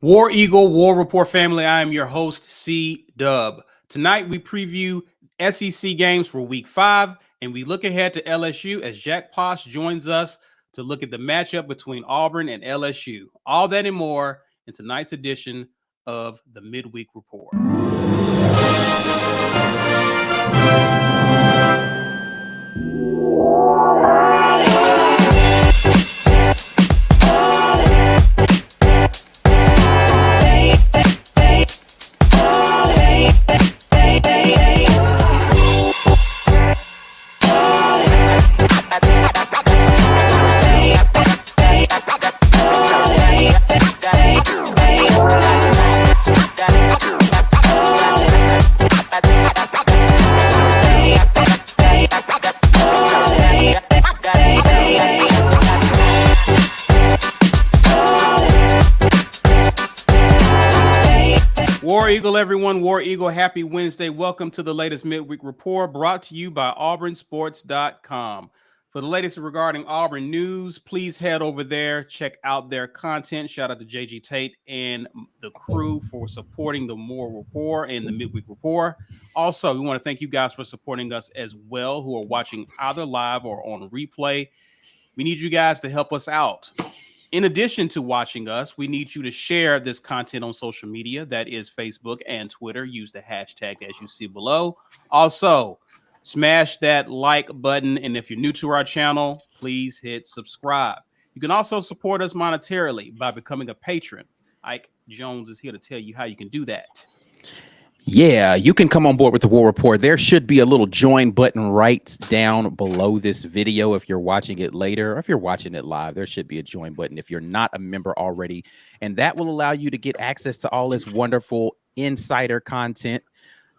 War Eagle, War Rapport family. I am your host, C Dub. Tonight we preview SEC games for Week 5, and we look ahead to LSU as Jack Posh joins us to look at the matchup between Auburn and LSU. All that and more in tonight's edition of the Midweek Report. War Eagle, everyone. War Eagle, happy Wednesday. Welcome to the latest Midweek Report brought to you by auburnsports.com. For the latest regarding Auburn news, please head over there, check out their content. Shout out to JG Tate and the crew for supporting the War Rapport and the Midweek Report. Also, we want to thank you guys for supporting us as well, who are watching either live or on replay. We need you guys to help us out. In addition to watching us, we need you to share this content on social media. That is Facebook and Twitter. Use the hashtag as you see below. Also, smash that like button. And if you're new to our channel, please hit subscribe. You can also support us monetarily by becoming a patron. Ike Jones is here to tell you how you can do that. Yeah, you can come on board with the War Rapport. There should be a little join button right down below this video if you're watching it later, or if you're watching it live, there should be a join button if you're not a member already. And that will allow you to get access to all this wonderful insider content.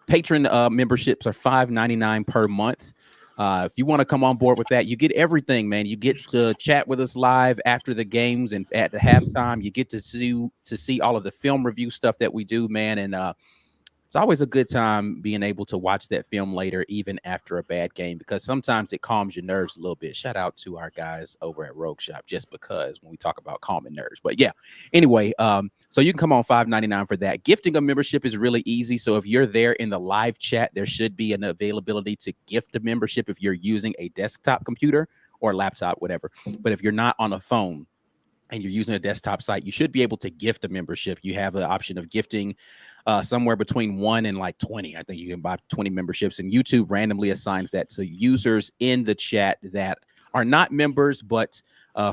Patron memberships are $5.99 per month. If you want to come on board with that, you get everything, man. You get to chat with us live after the games and at the halftime. You get to see all of the film review stuff that we do, man. And it's always a good time being able to watch that film later, even after a bad game, because sometimes it calms your nerves a little bit. Shout out to our guys over at Rogue Shop, just because when we talk about calming nerves. But yeah, anyway, so you can come on $5.99 for that. Gifting a membership is really easy. So if you're there in the live chat, there should be an availability to gift a membership if you're using a desktop computer or laptop, whatever. But if you're not on a phone and you're using a desktop site, you should be able to gift a membership. You have the option of gifting somewhere between 1 and like 20. I think you can buy 20 memberships, and YouTube randomly assigns that to users in the chat that are not members but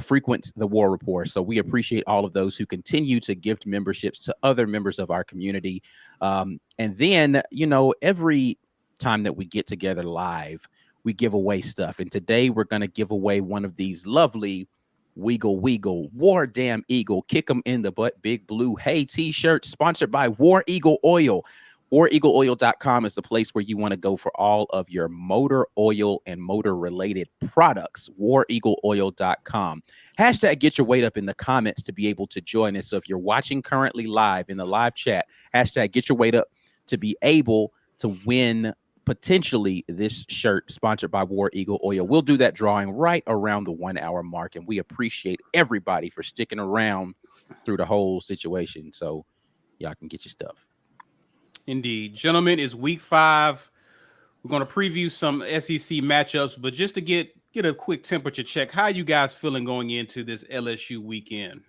frequent the War Rapport. So we appreciate all of those who continue to gift memberships to other members of our community. And then, you know, every time that we get together live, we give away stuff. And today we're going to give away one of these lovely Weagle War Damn Eagle Kick 'em in the Butt Big Blue Hey t-shirt, sponsored by War Eagle Oil. WarEagleOil.com is the place where you want to go for all of your motor oil and motor related products. WarEagleOil.com. Hashtag get your weight up in the comments to be able to join us. So if you're watching currently live in the live chat, hashtag get your weight up to be able to win potentially this shirt sponsored by War Eagle Oil. We'll do that drawing right around the 1 hour mark, and we appreciate everybody for sticking around through the whole situation so y'all can get your stuff. Indeed. Gentlemen, it's Week 5. We're going to preview some SEC matchups, but just to get a quick temperature check, how are you guys feeling going into this LSU weekend?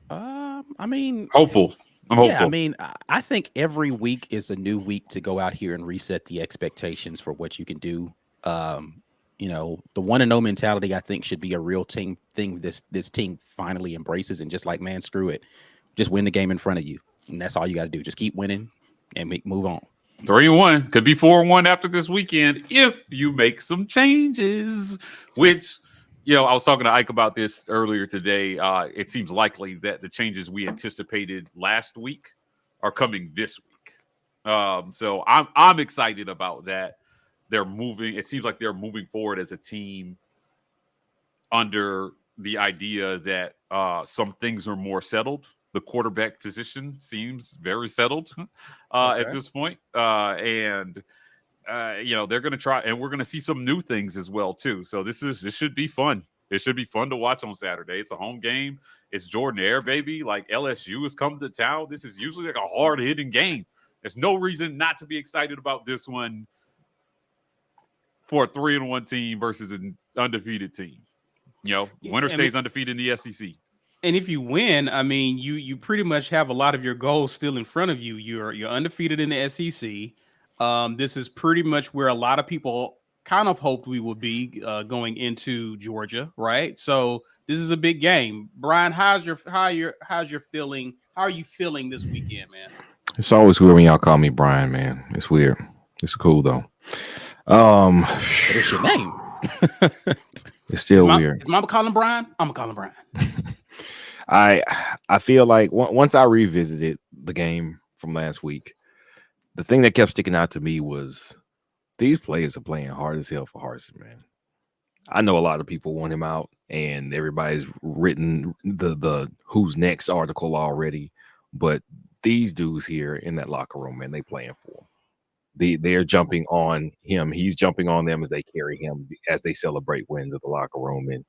I mean, hopeful. I'm hopeful. Yeah, I mean, I think every week is a new week to go out here and reset the expectations for what you can do. You know, the 1-0 mentality, I think, should be a real team thing this team finally embraces, and just like, man, screw it. Just win the game in front of you. And that's all you got to do. Just keep winning and move on. 3-1. Could be 4-1 after this weekend if you make some changes, which, you know, I was talking to Ike about this earlier today. It seems likely that the changes we anticipated last week are coming this week. So I'm excited about that. They're moving. It seems like they're moving forward as a team under the idea that some things are more settled. The quarterback position seems very settled at this point. And you know, they're going to try, and we're going to see some new things as well too. So this should be fun. It should be fun to watch on Saturday. It's a home game. It's Jordan Air, baby. Like LSU is coming to town. This is usually like a hard-hitting game. There's no reason not to be excited about this one for a 3-1 team versus an undefeated team. Winner stays undefeated in the SEC. And if you win, I mean, you pretty much have a lot of your goals still in front of you. You're undefeated in the SEC. This is pretty much where a lot of people kind of hoped we would be going into Georgia, right? So this is a big game. Brian, how's your feeling? How are you feeling this weekend, man? It's always weird when y'all call me Brian, man. It's weird. It's cool though. What is your name? It's still weird. Is Mama calling Brian? I'm gonna call him Brian. I feel like once I revisited the game from last week, the thing that kept sticking out to me was these players are playing hard as hell for Harsin, man. I know a lot of people want him out, and everybody's written the who's next article already, but these dudes here in that locker room, man, they playing for him. They're jumping on him. He's jumping on them as they carry him, as they celebrate wins at the locker room, and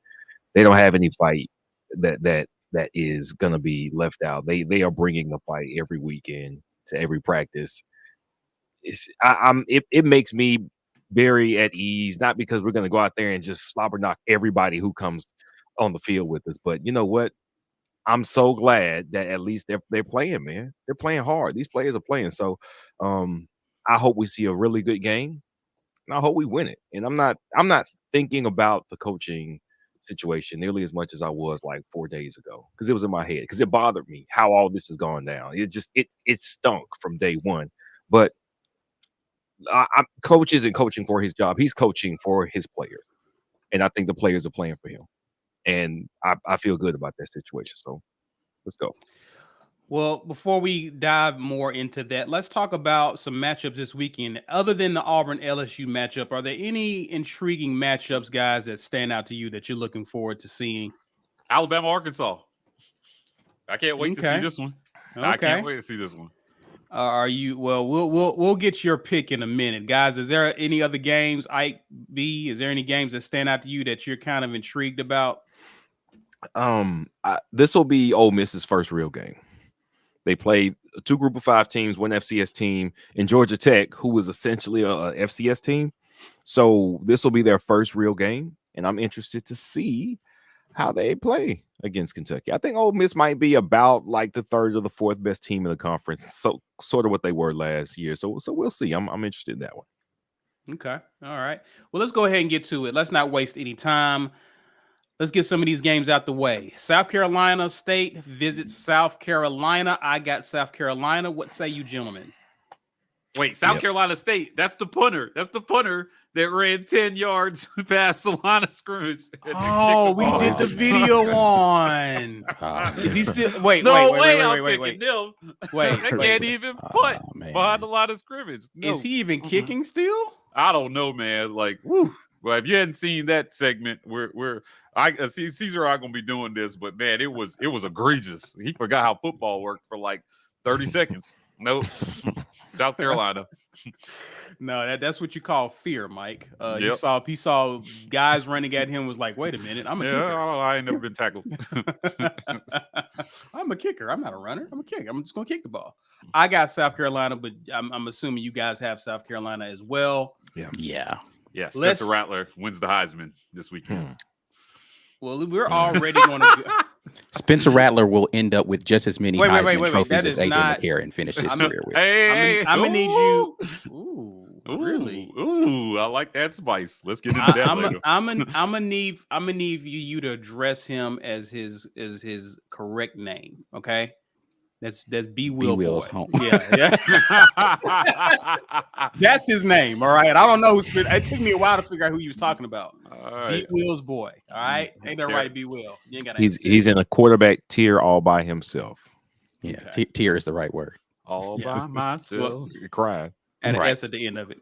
they don't have any fight that is going to be left out. They are bringing the fight every weekend to every practice. It makes me very at ease, not because we're going to go out there and just slobber knock everybody who comes on the field with us, but you know what? I'm so glad that at least they're playing, man. They're playing hard. These players are playing. So I hope we see a really good game, and I hope we win it. And I'm not thinking about the coaching situation nearly as much as I was like 4 days ago, because it was in my head, because it bothered me how all this has gone down. It stunk from day one. But coach isn't coaching for his job. He's coaching for his players. And I think the players are playing for him. And I feel good about that situation. So let's go. Well, before we dive more into that, let's talk about some matchups this weekend. Other than the Auburn LSU matchup, are there any intriguing matchups, guys, that stand out to you that you're looking forward to seeing? Alabama, Arkansas. I can't wait to see this one. Okay. I can't wait to see this one. Are you? Well, we'll get your pick in a minute, guys. Is there any other games? Ike B, is there any games that stand out to you that you're kind of intrigued about? This will be Ole Miss's first real game. They played 2 Group of 5 teams, 1 FCS team, and Georgia Tech, who was essentially a FCS team. So this will be their first real game, and I'm interested to see how they play against Kentucky. I think Ole Miss might be about like the 3rd or the 4th best team in the conference, so sort of what they were last year. So we'll see. I'm interested in that one. Okay, all right. Well, let's go ahead and get to it. Let's not waste any time. Let's get some of these games out the way. South Carolina State visits South Carolina. I got South Carolina. What say you, gentlemen? Wait, South Carolina State. That's the punter. That's the punter that ran 10 yards past the line of scrimmage. Oh, we did the video on. Is he still? Wait. Wait. No. Wait. They can't even punt behind the line of scrimmage. No. Is he even kicking still? I don't know, man. Like, woo. Well, if you hadn't seen that segment, Caesar and I gonna be doing this, but man, it was egregious. He forgot how football worked for like 30 seconds. Nope. South Carolina. No, that's what you call fear, Mike. He saw guys running at him, was like, wait a minute, I'm a kicker. I ain't never been tackled. I'm a kicker. I'm not a runner. I'm a kicker. I'm just gonna kick the ball. I got South Carolina, but I'm assuming you guys have South Carolina as well. Yeah. Yeah, Spencer Rattler wins the Heisman this weekend. Well, we're already going to Spencer Rattler will end up with just as many Heisman trophies as AJ McCarron finished his career with. Hey, I'm gonna need you. Ooh, really? Ooh, I like that spice. Let's get into that later. I'm gonna need you to address him as his correct name. Okay. That's B. Will's home. Yeah. That's his name. All right. I don't know who's. It took me a while to figure out who you was talking about. B. Will's boy. All right. Ain't that right, B. Will? You ain't got. He's in a quarterback tier all by himself. Yeah. Okay. Tier is the right word. All by myself. Well, you're crying. And an S at the end of it.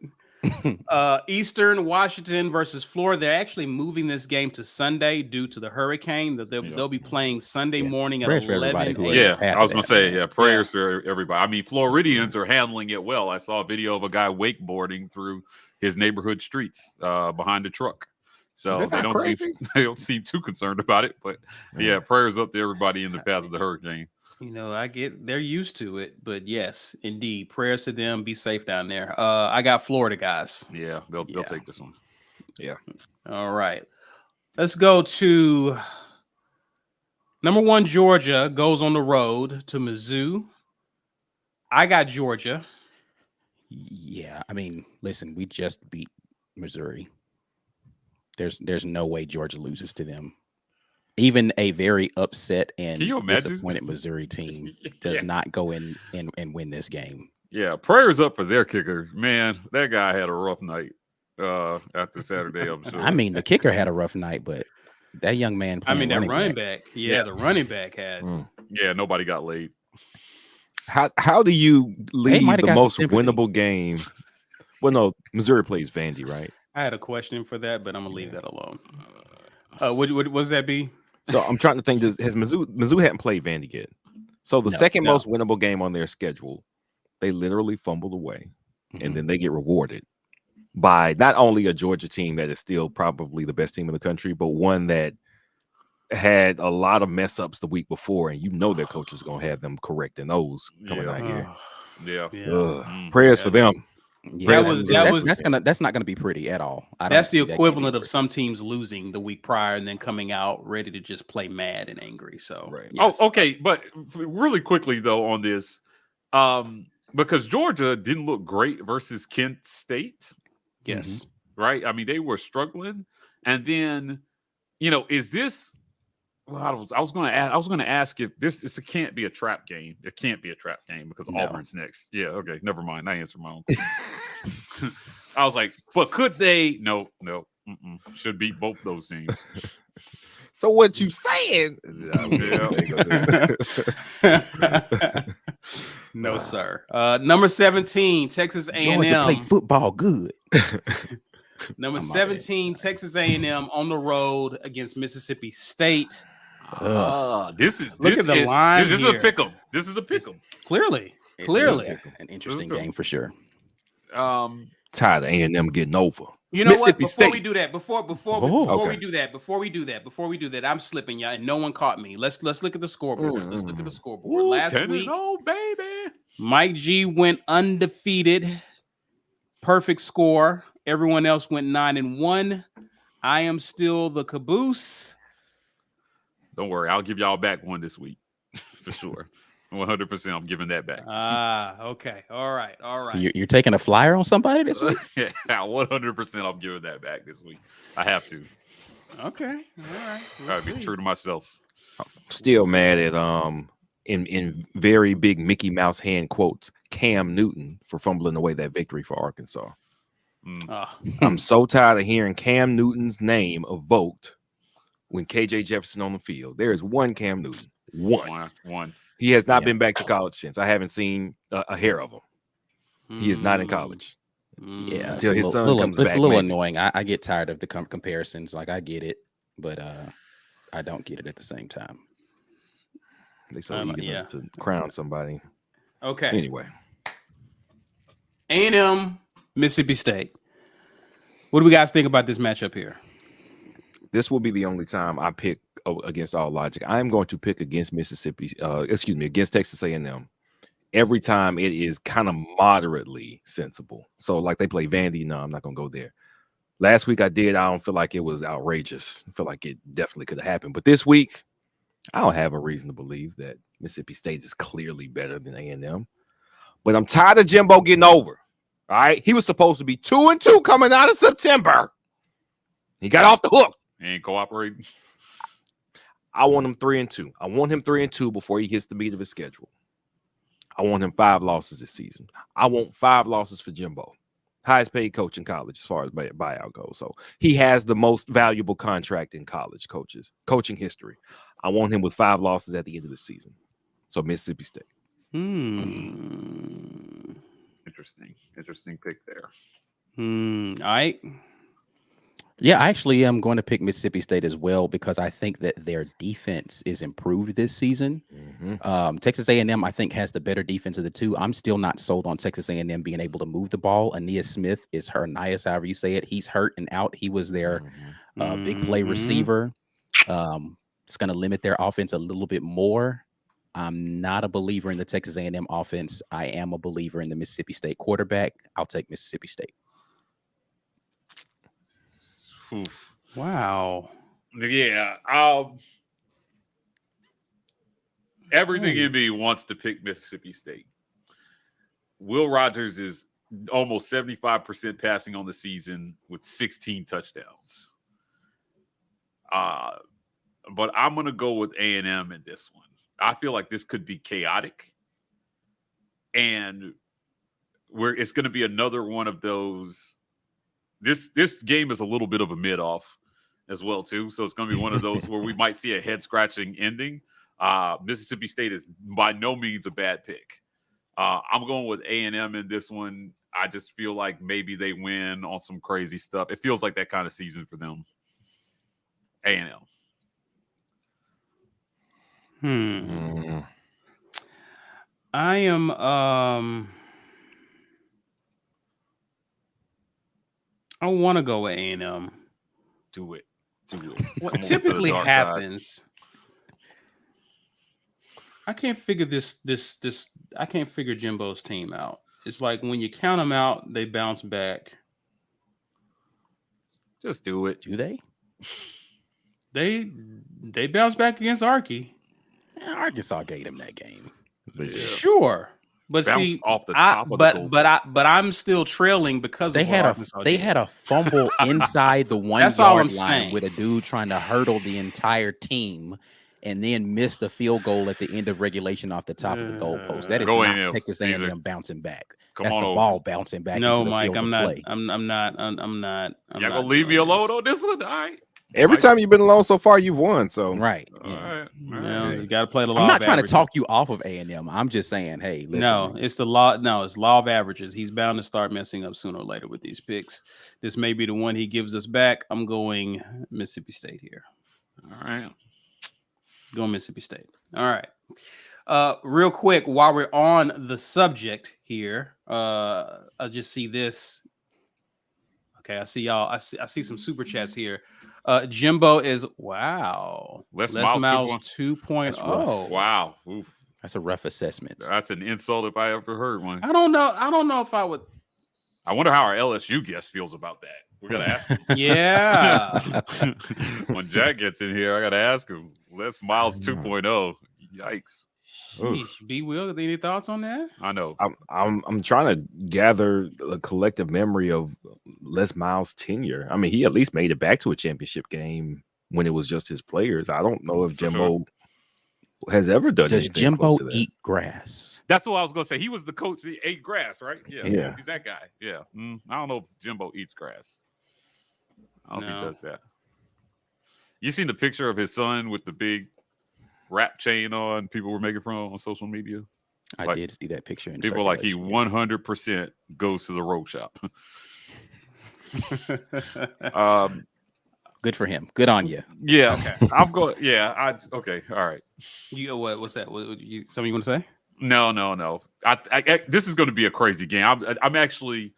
Eastern Washington versus Florida. They're actually moving this game to Sunday due to the hurricane. They'll be playing Sunday morning at 11. I was gonna say, prayers for everybody. I mean, Floridians are handling it well. I saw a video of a guy wakeboarding through his neighborhood streets behind a truck. So that they not don't seem too concerned about it. But yeah, prayers up to everybody in the path of the hurricane. I get they're used to it, but yes, indeed, prayers to them. Be safe down there. I got Florida guys. Yeah, they'll take this one. Yeah. All right, let's go to number 1. Georgia goes on the road to Mizzou. I got Georgia. Yeah, I mean, listen, we just beat Missouri. There's no way Georgia loses to them. Even a very upset and disappointed Missouri team does not go in and win this game. Yeah, prayers up for their kicker. Man, that guy had a rough night after Saturday, I'm sure. I mean, the kicker had a rough night, but that young man that running back. Yeah, the running back had. Yeah, nobody got laid. How do you lead the most winnable game? Well, no, Missouri plays Vandy, right? I had a question for that, but I'm gonna leave that alone. What was that be? So I'm trying to think. Has Mizzou hadn't played Vandy yet? So the second most winnable game on their schedule, they literally fumbled away, and then they get rewarded by not only a Georgia team that is still probably the best team in the country, but one that had a lot of mess ups the week before, and their coach is gonna have them correcting those coming out here. Prayers for them. Yeah, that's not gonna be pretty at all. That's the equivalent of some teams losing the week prior and then coming out ready to just play mad and angry. So yes. Okay, but really quickly though on this, because Georgia didn't look great versus Kent State. Yes, right. I mean, they were struggling, and then is this? Well, I was going to ask if this can't be a trap game. It can't be a trap game because Auburn's next. Yeah, okay, never mind. I answered my own. I was like, but could they? No, should beat both those teams. So what you saying? No, sir. Number 17, Texas A&M. Georgia play football good. Number 17, Texas A&M on the road against Mississippi State. This is the line. This is a pick'em. This is a pick'em. Clearly, an interesting game for sure. Tired of A&M getting over. You know what? Before we do that, before we do that, I'm slipping, y'all, and no one caught me. Let's look at the scoreboard. Let's look at the scoreboard. Ooh, Last week, baby, Mike G went undefeated, perfect score. Everyone else went 9-1. I am still the caboose. Don't worry, I'll give y'all back one this week for sure. 100%, I'm giving that back. Okay. All right. You're taking a flyer on somebody this week? Yeah, 100%, I'm giving that back this week. I have to. Okay. All right. I'll be true to myself. Still mad at in very big Mickey Mouse hand quotes, Cam Newton for fumbling away that victory for Arkansas. I'm so tired of hearing Cam Newton's name evoked when KJ Jefferson on the field. There is one Cam Newton. One. He has not been back to college since. I haven't seen a hair of him. He is not in college. Yeah, until his son comes back. It's a little annoying. I get tired of the comparisons. Like, I get it, but I don't get it at the same time. They so eager to crown somebody. Okay. Anyway. A&M, Mississippi State. What do we guys think about this matchup here? This will be the only time I pick against all logic. I'm going to pick against against Texas A&M. Every time it is kind of moderately sensible. So like they play Vandy. No, I'm not going to go there. Last week I did. I don't feel like it was outrageous. I feel like it definitely could have happened. But this week, I don't have a reason to believe that Mississippi State is clearly better than A&M. But I'm tired of Jimbo getting over. All right. He was supposed to be 2-2 coming out of September. He got off the hook. He ain't cooperating. I want him 3-2. I want him 3-2 before he hits the meat of his schedule. I want him 5 losses this season. I want 5 losses for Jimbo. Highest paid coach in college as far as buyout goes. So he has the most valuable contract in college coaching history. I want him with 5 losses at the end of the season. So Mississippi State. Interesting pick there. All right. Yeah, I actually am going to pick Mississippi State as well because I think that their defense is improved this season. Texas A&M, I think, has the better defense of the two. I'm still not sold on Texas A&M being able to move the ball. Aeneas Smith is hurt. Aeneas, however you say it, he's hurt and out. He was their Big play receiver. It's going to limit their offense a little bit more. I'm not a believer in the Texas A&M offense. I am a believer in the Mississippi State quarterback. I'll take Mississippi State. Oof. Wow. Yeah. Everything in me wants to pick Mississippi State. Will Rogers is almost 75% passing on the season with 16 touchdowns. But I'm going to go with A&M in this one. I feel like this could be chaotic. And it's going to be another one of those. This game is a little bit of a mid-off as well, too. So it's going to be one of those where we might see a head-scratching ending. Mississippi State is by no means a bad pick. I'm going with A&M in this one. I just feel like maybe they win on some crazy stuff. It feels like that kind of season for them. A&M. I am I want to go with A&M. Do it. What typically happens, I can't figure this I can't figure Jimbo's team out. It's like when you count them out, they bounce back. Just do it. Do they? They bounce back against Arky. Arkansas gave them that game. Yeah. Sure. But Bounced see, off the top of the goal. but I'm still trailing because they had a fumble inside the 1 That's all yard I'm line saying. with a dude trying to hurdle the entire team and then missed the field goal at the end of regulation off the top of the goalpost. That is Go not A&M, Texas Caesar. A&M bouncing back. Come That's on the over. ball bouncing back. No, into the Mike, field I'm of not. play. I'm not. Y'all gonna leave me alone on this one? All right. Every time you've been alone so far, you've won. So Right. All Yeah. right. Yeah, you got to play the law. I'm not of trying to averages. talk you off of A&M. I'm just saying, hey, listen. No, it's the law. No, it's law of averages. He's bound to start messing up sooner or later with these picks. This may be the one he gives us back. I'm going Mississippi State here. All right. Going Mississippi State. All right. Real quick, while we're on the subject here, I just see this. Okay, I see y'all. I see some super chats here. Jimbo is Les Miles Miles 2.0. Wow. Oof. That's a rough assessment. That's an insult if I ever heard one. I don't know if I would. I wonder how our LSU guest feels about that. We gotta ask him. Yeah. When Jack gets in here, I gotta ask him. Les Miles 2.0. Yikes. Sheesh. B. Will, any thoughts on that? I know. I'm trying to gather a collective memory of Les Miles' tenure. I mean, he at least made it back to a championship game when it was just his players. I don't know if Jimbo has ever done. Does Jimbo eat grass? That's what I was gonna say. He was the coach. He ate grass, right? Yeah. He's that guy. Yeah. I don't know if Jimbo eats grass. I don't know if he does that. You seen the picture of his son with the big wrap chain on? People were making fun on social media. I did see that picture. In people like he circulation. 100% goes to the road shop. Good for him. Good on you. Yeah. Okay. I'm going. Yeah. Okay. All right. You what's that? Something you want to say? No. This is going to be a crazy game. I'm actually.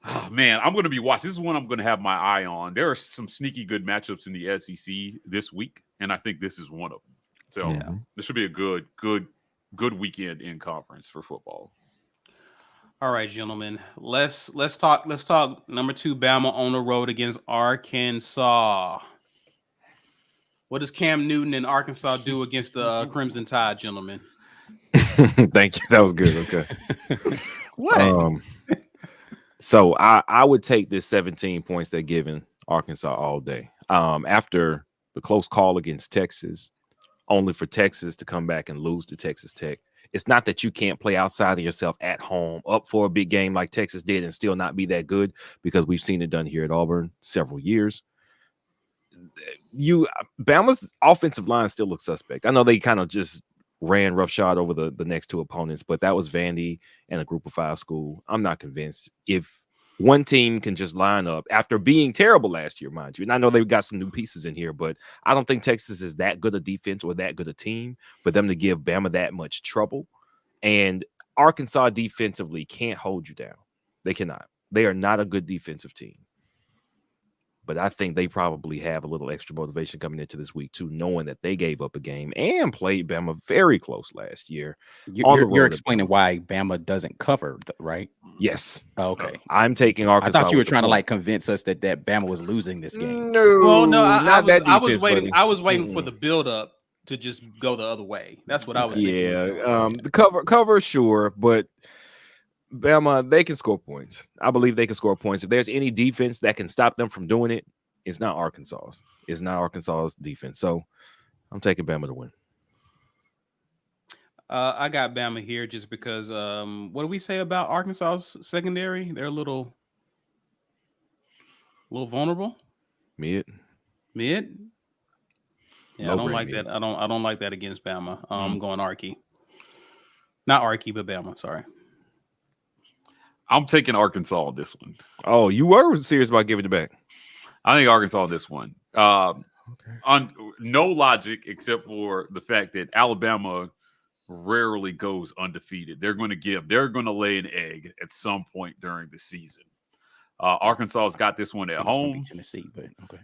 Oh, man, I'm going to be watching. This is one I'm going to have my eye on. There are some sneaky good matchups in the SEC this week, and I think this is one of them. So this should be a good weekend in conference for football. All right, gentlemen. Let's talk number 2 Bama on the road against Arkansas. What does Cam Newton and Arkansas do against the Crimson Tide, gentlemen? Thank you. That was good. Okay. What? So I would take this 17 points they're giving Arkansas all day. After the close call against Texas, only for Texas to come back and lose to Texas Tech. It's not that you can't play outside of yourself at home, up for a big game like Texas did and still not be that good, because we've seen it done here at Auburn several years. Bama's offensive line still looks suspect. I know they kind of just ran roughshod over the next 2 opponents, but that was Vandy and a Group of 5 school. I'm not convinced. If one team can just line up after being terrible last year, mind you, and I know they've got some new pieces in here, but I don't think Texas is that good a defense or that good a team for them to give Bama that much trouble. And Arkansas defensively can't hold you down. They cannot. They are not a good defensive team. But I think they probably have a little extra motivation coming into this week too, knowing that they gave up a game and played Bama very close last year. You're explaining why Bama doesn't cover, right? Yes. Okay. I'm taking Arkansas. I thought you were trying to like convince us that Bama was losing this game. No, Well, no, I was waiting. I was waiting for the build up to just go the other way. That's what I was thinking. Yeah. The cover, sure, but Bama, they can score points. I believe they can score points. If there's any defense that can stop them from doing it, it's not Arkansas's. It's not Arkansas's defense. So I'm taking Bama to win. I got Bama here just because what do we say about Arkansas's secondary? They're a little vulnerable. Mid. Yeah, I don't like mid. that. I don't like that against Bama. I'm going Arky. Not Arky, but Bama. Sorry. I'm taking Arkansas on this one. Oh, you were serious about giving it back. I think Arkansas on this one. On no logic except for the fact that Alabama rarely goes undefeated. They're going to lay an egg at some point during the season. Arkansas's got this one at home. Tennessee, but okay.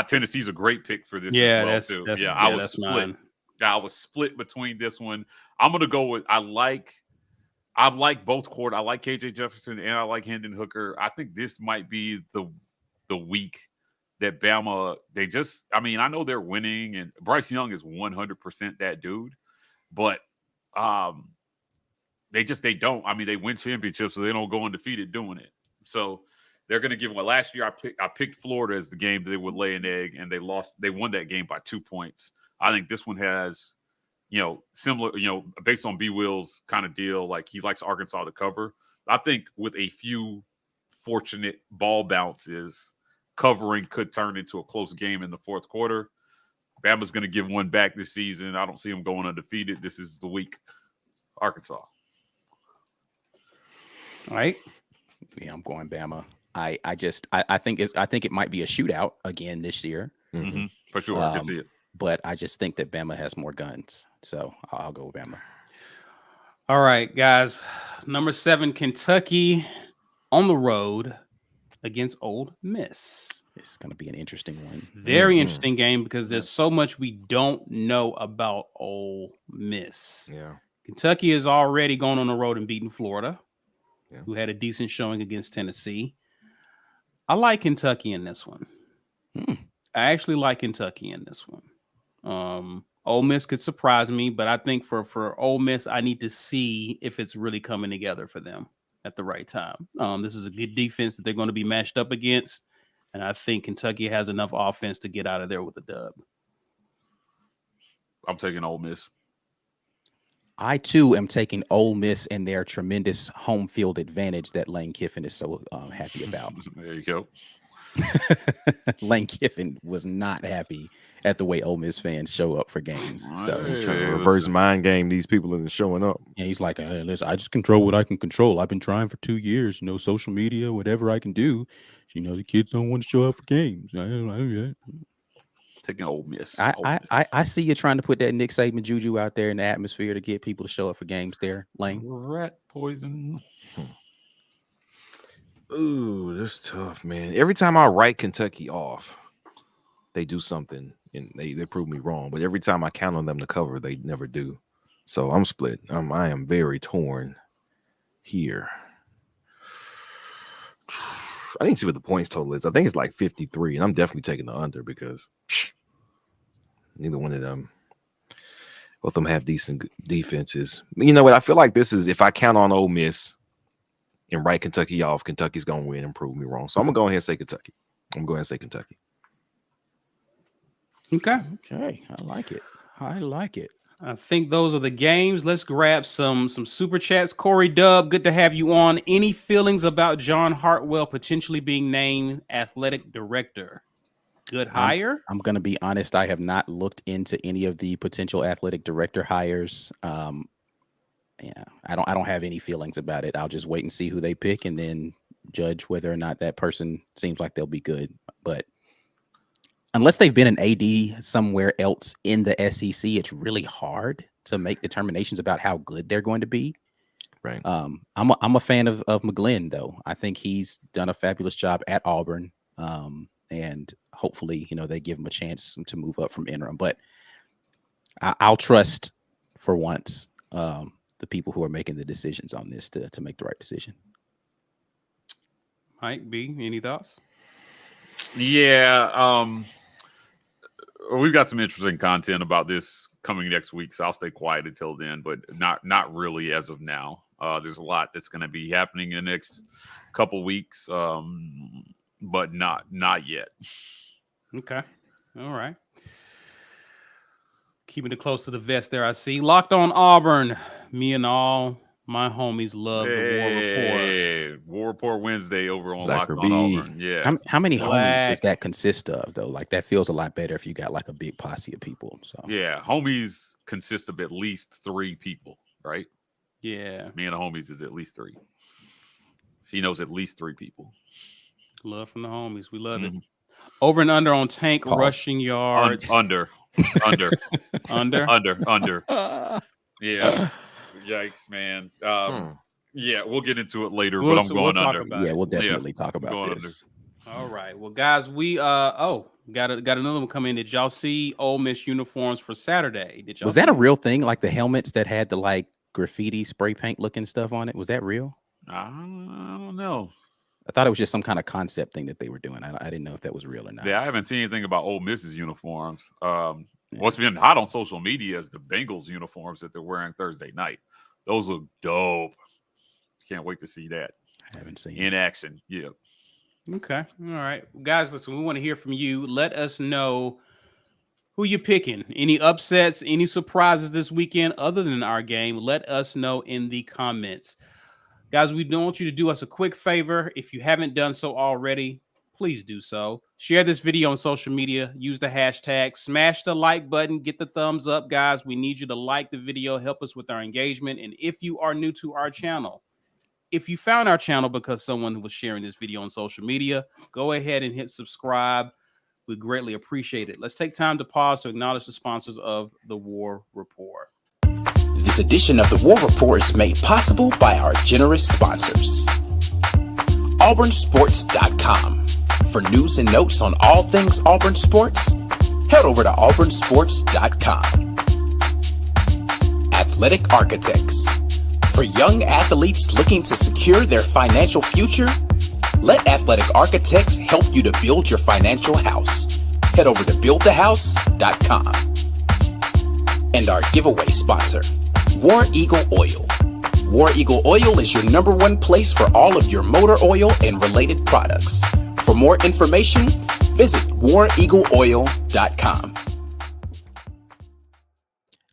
Tennessee's a great pick for this. Yeah, as well, that's too. yeah. I was that's split. mine. I was split between this one. I'm going to go with I like both court. I like KJ Jefferson and I like Hendon Hooker. I think this might be the week that Bama, I know they're winning and Bryce Young is 100% that dude, but they don't. I mean, they win championships, so they don't go undefeated doing it. So they're going to give them. Last year, I picked Florida as the game that they would lay an egg, and they lost. They won that game by 2 points. I think this one has, similar, based on B. Will's kind of deal, like he likes Arkansas to cover. I think with a few fortunate ball bounces, covering could turn into a close game in the fourth quarter. Bama's going to give one back this season. I don't see them going undefeated. This is the week. Arkansas. All right. Yeah, I'm going Bama. I think it might be a shootout again this year. Mm-hmm. For sure. I can see it. But I just think that Bama has more guns. So I'll go with Bama. All right, guys. Number 7, Kentucky on the road against Ole Miss. It's going to be an interesting one. Very interesting game because there's so much we don't know about Ole Miss. Yeah. Kentucky has already gone on the road and beaten Florida, who had a decent showing against Tennessee. I like Kentucky in this one. I actually like Kentucky in this one. Ole Miss could surprise me, but I think for Ole Miss, I need to see if it's really coming together for them at the right time. This is a good defense that they're going to be matched up against, and I think Kentucky has enough offense to get out of there with a dub. I'm taking Ole Miss. I too am taking Ole Miss and their tremendous home field advantage that Lane Kiffin is so happy about. There you go. Lane Kiffin was not happy at the way Ole Miss fans show up for games. So I'm trying to reverse mind game these people that are showing up. Yeah, he's like, hey, listen, I just control what I can control. I've been trying for 2 years, social media, whatever I can do. The kids don't want to show up for games. Taking Ole Miss. I see you trying to put that Nick Saban juju out there in the atmosphere to get people to show up for games there, Lane. Rat poison. Ooh, that's tough, man. Every time I write Kentucky off, they do something and they prove me wrong. But every time I count on them to cover, they never do. So I'm split. I am very torn here. I need to see what the points total is. I think it's like 53, and I'm definitely taking the under because neither one of them, both of them have decent defenses. You know what? I feel like this is, if I count on Ole Miss and write Kentucky off, Kentucky's going to win and prove me wrong. So I'm going to go ahead and say Kentucky. Okay. I like it. I think those are the games. Let's grab some super chats. Corey Dub, good to have you on. Any feelings about John Hartwell potentially being named athletic director? Good hire? I'm going to be honest. I have not looked into any of the potential athletic director hires. Yeah, I don't have any feelings about it. I'll just wait and see who they pick and then judge whether or not that person seems like they'll be good. But unless they've been an AD somewhere else in the SEC, it's really hard to make determinations about how good they're going to be. Right. I'm a fan of McGlynn, though. I think he's done a fabulous job at Auburn. and hopefully, they give him a chance to move up from interim. But I'll trust for once the people who are making the decisions on this to make the right decision. Mike B, any thoughts? Yeah, we've got some interesting content about this coming next week, so I'll stay quiet until then, but not really as of now. There's a lot that's going to be happening in the next couple weeks, but not yet. Okay. All right. Keeping it close to the vest there, I see. Locked on Auburn. Me and all my homies love the War Rapport. War Report Wednesday over on Black Locked or on B. Auburn. Yeah. How many homies Black. does that consist of, though? Like, that feels a lot better if you got like a big posse of people. So Yeah. Homies consist of at least 3 people, right? Yeah. Me and the homies is at least 3. She knows at least 3 people. Love from the homies. We love Mhm. it. Over and under on Tank Pause. rushing yards. Under. Under. Under. Yeah. Yikes, man. Yeah, we'll get into it later, but I'm going talk under. about it. we'll definitely talk about going this. All right. Well, guys, we got another one coming in. Did y'all see Ole Miss uniforms for Saturday? Did y'all Was that a see real thing? Like the helmets that had the like graffiti spray paint looking stuff on it? Was that real? I don't know. I thought it was just some kind of concept thing that they were doing. I didn't know if that was real or not. Yeah, I haven't seen anything about Ole Miss's uniforms. What's been hot on social media is the Bengals uniforms that they're wearing Thursday night. Those look dope. Can't wait to see that I haven't seen in action. Yeah. Okay. All right. Guys, listen, we want to hear from you. Let us know who you're picking. Any upsets, any surprises this weekend other than our game? Let us know in the comments. Guys, we want you to do us a quick favor. If you haven't done so already, please do so. Share this video on social media. Use the hashtag. Smash the like button. Get the thumbs up, guys. We need you to like the video. Help us with our engagement. And if you are new to our channel, if you found our channel because someone was sharing this video on social media, go ahead and hit subscribe. We greatly appreciate it. Let's take time to pause to acknowledge the sponsors of the War Rapport. This edition of the War Rapport is made possible by our generous sponsors. AuburnSports.com. For news and notes on all things Auburn Sports, head over to AuburnSports.com. Athletic Architects. For young athletes looking to secure their financial future, let Athletic Architects help you to build your financial house. Head over to BuildTheHouse.com. And our giveaway sponsor, War Eagle Oil. War Eagle Oil is your #1 place for all of your motor oil and related products. For more information, visit wareagleoil.com.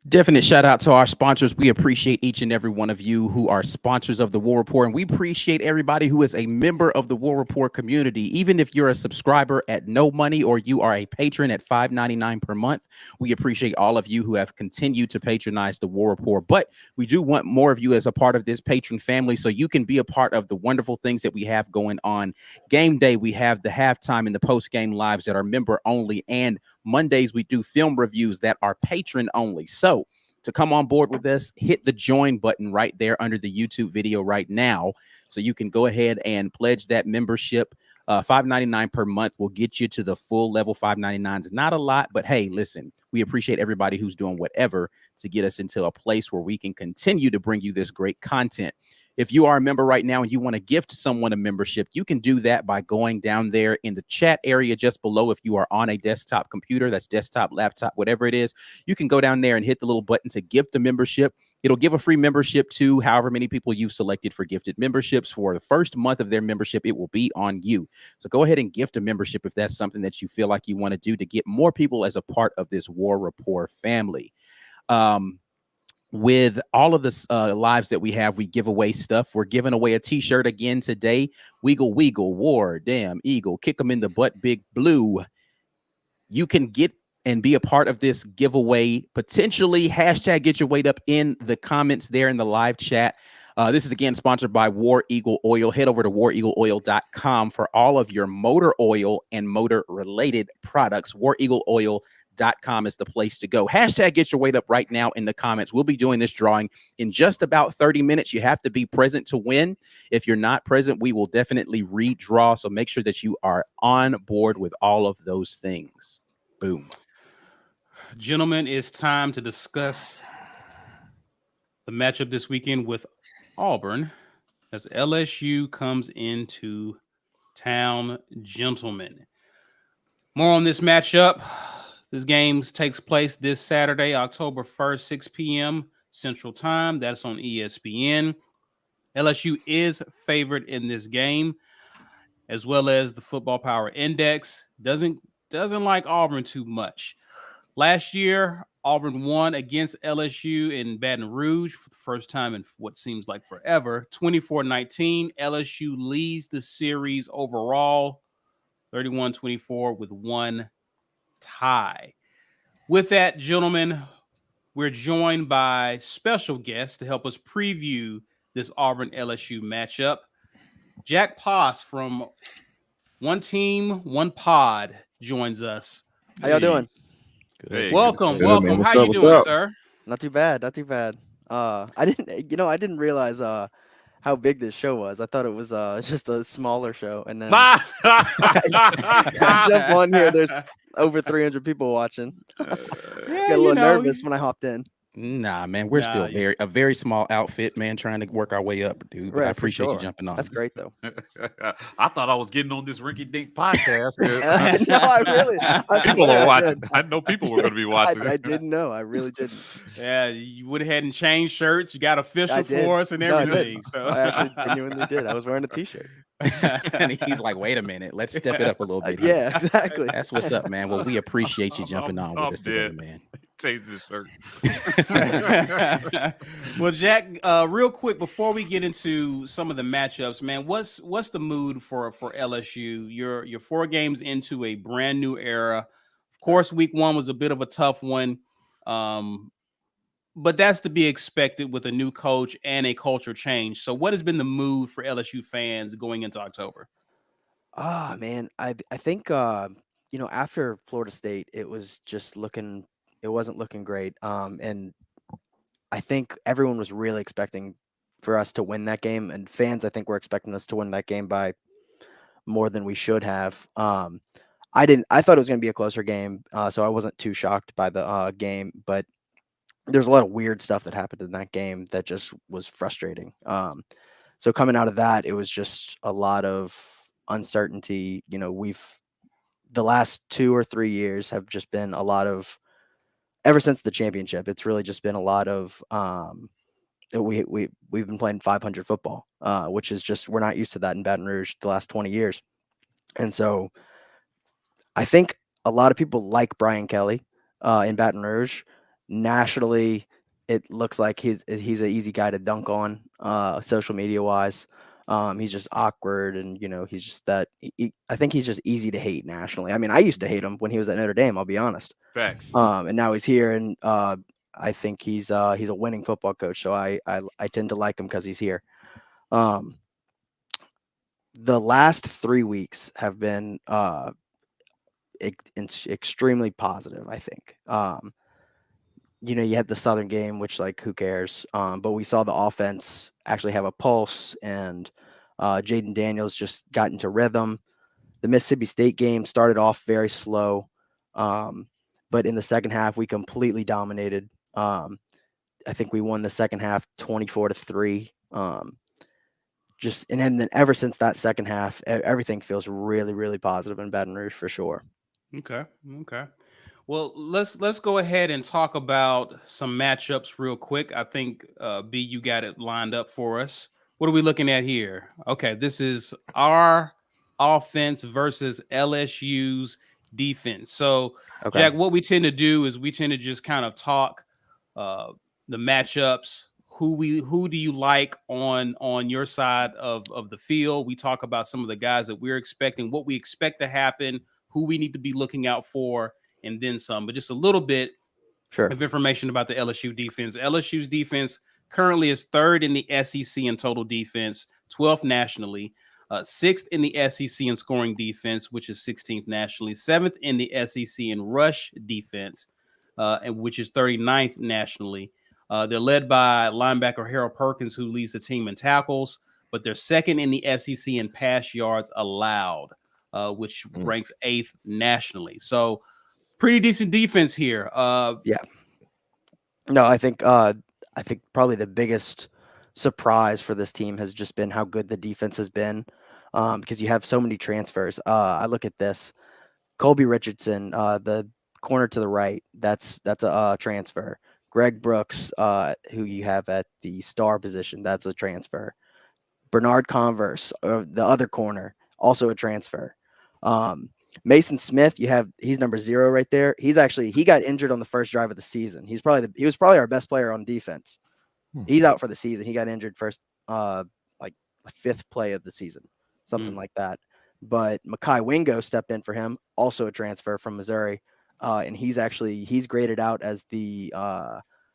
Definite shout out to our sponsors. We appreciate each and every one of you who are sponsors of the War Report, and we appreciate everybody who is a member of the War Report community. Even if you're a subscriber at no money or you are a patron at $5.99 per month, we appreciate all of you who have continued to patronize the War Report. But we do want more of you as a part of this patron family so you can be a part of the wonderful things that we have going on. Game day, we have the halftime and the post-game lives that are member only, and Mondays we do film reviews that are patron only. So to come on board with us, hit the join button right there under the YouTube video right now so you can go ahead and pledge that membership. $5.99 per month will get you to the full level. $5.99 is not a lot, but hey, listen, we appreciate everybody who's doing whatever to get us into a place where we can continue to bring you this great content. If you are a member right now and you want to gift someone a membership, you can do that by going down there in the chat area just below. If you are on a desktop computer, that's desktop, laptop, whatever it is, you can go down there and hit the little button to gift a membership. It'll give a free membership to however many people you've selected for gifted memberships. For the first month of their membership, it will be on you. So go ahead and gift a membership if that's something that you feel like you want to do to get more people as a part of this War Rapport family. With all of the lives that we have, we give away stuff. We're giving away a t-shirt again today. Weagle, Weagle, War, damn, Eagle, kick them in the butt, Big Blue. You can get and be a part of this giveaway, potentially. Hashtag get your weight up in the comments there in the live chat. This is again sponsored by War Eagle Oil. Head over to wareagleoil.com for all of your motor oil and motor related products. Wareagleoil.com. auburnsports.com is the place to go. Hashtag get your weight up right now in the comments. We'll be doing this drawing in just about 30 minutes. You have to be present to win. If you're not present, we will definitely redraw. So make sure that you are on board with all of those things. Boom. Gentlemen, it's time to discuss the matchup this weekend with Auburn as LSU comes into town. Gentlemen, more on this matchup. This game takes place this Saturday, October 1st, 6 p.m. Central Time. That's on ESPN. LSU is favored in this game, as well as the Football Power Index doesn't like Auburn too much. Last year, Auburn won against LSU in Baton Rouge for the first time in what seems like forever. 24-19, LSU leads the series overall, 31-24 with one tie. With that, gentlemen, we're joined by special guests to help us preview this Auburn-LSU matchup. Jack Poss from One Team, One Pod joins us. How y'all doing? Good. Hey, Welcome. Good, man. How you doing, sir? Not too bad. I didn't realize how big this show was. I thought it was just a smaller show, and then I jump on here. There's over 300 people watching. Get a little nervous when I hopped in. Nah, man, we're still a very small outfit, man, trying to work our way up, dude. But Right, I appreciate for you sure. jumping on. That's great, though. I thought I was getting on this Rinky Dink podcast. No, I People swear are I watching. did. I know people were going to be watching. I didn't know. I really didn't. Yeah, you went ahead and changed shirts. You got official I did. for us and No, I did. everything. So I actually genuinely did. I was wearing a T-shirt. And he's like, wait a minute, let's step it up a little bit. Yeah, exactly. That's what's up, man. Well, we appreciate you jumping on with us today, man. Change this shirt. Well, Jack, real quick before we get into some of the matchups, man, what's the mood for LSU? You're 4 games into a brand new era. Of course, week 1 was a bit of a tough one, but that's to be expected with a new coach and a culture change. So, what has been the mood for LSU fans going into October? Man, I think after Florida State, it wasn't looking great. And I think everyone was really expecting for us to win that game, and fans, I think, were expecting us to win that game by more than we should have. I thought it was going to be a closer game, so I wasn't too shocked by the game, but there's a lot of weird stuff that happened in that game that just was frustrating. So coming out of that, it was just a lot of uncertainty. The last 2 or 3 years have just been a lot of, ever since the championship, it's really just been a lot of we've been playing 500 football, which is just, we're not used to that in Baton Rouge the last 20 years. And so I think a lot of people like Brian Kelly in Baton Rouge. Nationally, it looks like he's an easy guy to dunk on, social media wise. He's just awkward, and he's just that. I think he's just easy to hate nationally. I mean, I used to hate him when he was at Notre Dame. I'll be honest. Facts. And now he's here, and I think he's a winning football coach. So I tend to like him because he's here. The last 3 weeks have been extremely positive, I think. You had the Southern game, which, like, who cares? But we saw the offense actually have a pulse, and Jaden Daniels just got into rhythm. The Mississippi State game started off very slow, but in the second half, we completely dominated. I think we won the second half 24-3. And then ever since that second half, everything feels really, really positive in Baton Rouge for sure. Okay. Well, let's go ahead and talk about some matchups real quick. I think B, you got it lined up for us. What are we looking at here? Okay, this is our offense versus LSU's defense. So, okay, Jack, what we tend to do is we tend to just kind of talk the matchups. Who do you like on your side of the field? We talk about some of the guys that we're expecting, what we expect to happen, who we need to be looking out for, and then some, but just a little bit of information about the LSU defense. LSU's defense currently is 3rd in the SEC in total defense, 12th nationally. 6th in the SEC in scoring defense, which is 16th nationally, 7th in the SEC in rush defense, and which is 39th nationally. They're led by linebacker Harold Perkins, who leads the team in tackles, but they're second in the SEC in pass yards allowed, which ranks 8th nationally. So pretty decent defense here. Yeah. No, I think probably the biggest surprise for this team has just been how good the defense has been, because you have so many transfers. I look at this, Colby Richardson, the corner to the right, that's a transfer. Greg Brooks, who you have at the star position, that's a transfer. Bernard Converse, the other corner, also a transfer. Mason Smith, he's number 0 right there. He got injured on the first drive of the season. He was probably our best player on defense. He's out for the season. He got injured first, like 5th play of the season, something like that. But Mekhi Wingo stepped in for him, also a transfer from Missouri, and he's graded out as the